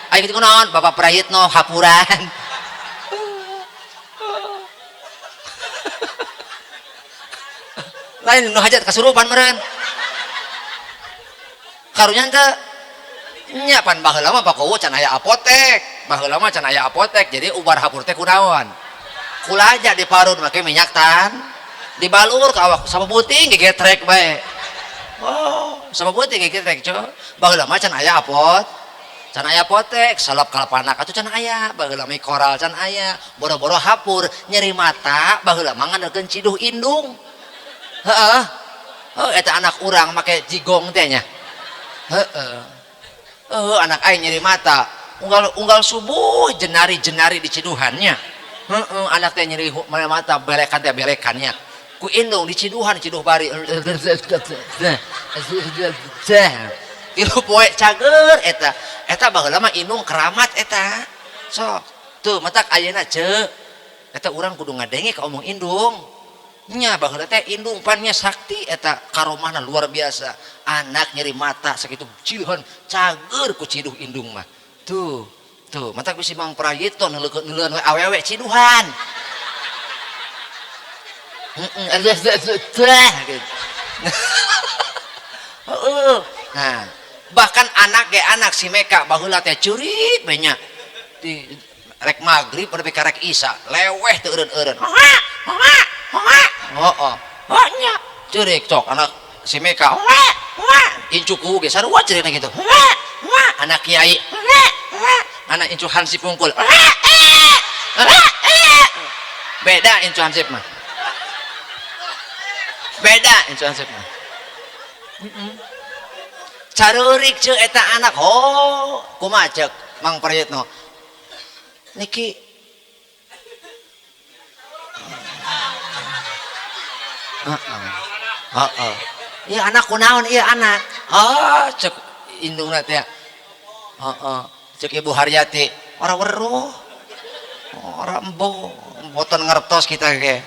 Ayo gitu naon Bapak Prayitno hapuran. Lain nu hajat kasurupan meureun. Karunya teh nya pan baheula mah pakowo can aya apotek. Baheula mah can aya apotek. Jadi ubar hapur teh kunaon? Kulaja diparun make minyak tan. Dibalur ka awak sababuting gegetrek bae. Oh, sababuting gegetrek coy. Baheula mah can aya apot. Can aya apotek, salap kalpanak atuh can aya. Baheula mah koral can aya. Boro-boro hapur nyeri mata, baheula mah ngandeukeun ciduh indung. Heeh. Oh, eta anak urang make jigong teh nya. Heeh. Anak aing nyeri mata. Unggal subuh jenari-jenari di ciduhannya. Heeh, anak teh nyeri mata belekan teh belekannya. Ku indung di ciduhan ciduh bari. Tilu poe cager eta. Eta baheula mah indung keramat eta. Sok. Tuh matak ayeuna ceuk. Eta urang kudu ngadenge ka omong indung. Nya baheula teh indung pannya sakti eta karomahna luar biasa. Anak nyeri mata sakitu ciluhan cager ku ciduh indung mah. Tuh mata ku si Mang Prayitno neuleun we awewe ciduhan. Nah, bahkan anak si Meka baheula teh ceurit we nya. Di rek magrib nepi ka rek isya leweh teu eureun-eureun. Oh nya ceurik cok anak si Meka incuku ge sarua ceurikna gitu anak kiai anak incu Hansip pungkul beda incu Hansip mah beda incu Hansip mah careurik ceuk eta anak kumaha ceuk Mang Prayitno niki iya anak kunaon iya anak cek indungna teh cek Ibu Haryati ora weruh ora embo boten ngertos kita ge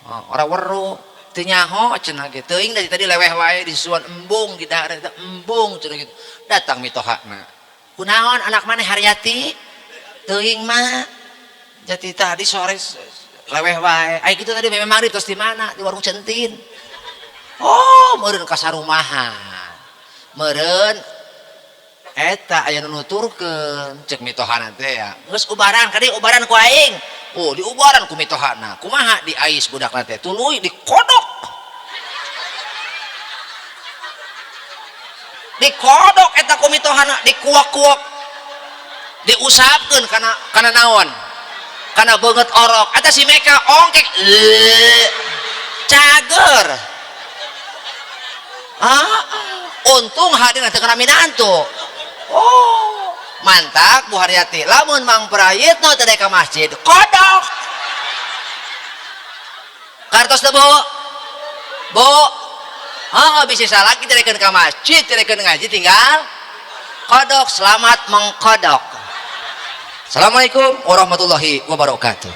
ora weruh teu nyaho cenah ge teuing dari tadi leweh wae disuan embung di daerah eta embung cenah gitu datang mitohana kunaon anak maneh Haryati teuing mah jati tadi sore leweh wae ai kitu tadi memang magrib terus di mana di warung centin meureun ka sarumahan meureun eta aya nu nuturkeun ceuk mitohana teh ya geus ubaran ka dieu ubaran ku aing di ubaran ku mitohana kumaha di ais budakna teh tuluy dikodok eta ku mitohana dikuak-kuak diusapkeun kana naon karena banget orok ada si Meka ongkek cager untung hadir nanti kena minantu mantap Bu Haryati lamun Mang Prayitno tadi ke masjid kodok kartos teh bu bisa salah kita tadi ke masjid tadi ke ngaji tinggal kodok selamat mengkodok. Assalamualaikum warahmatullahi wabarakatuh.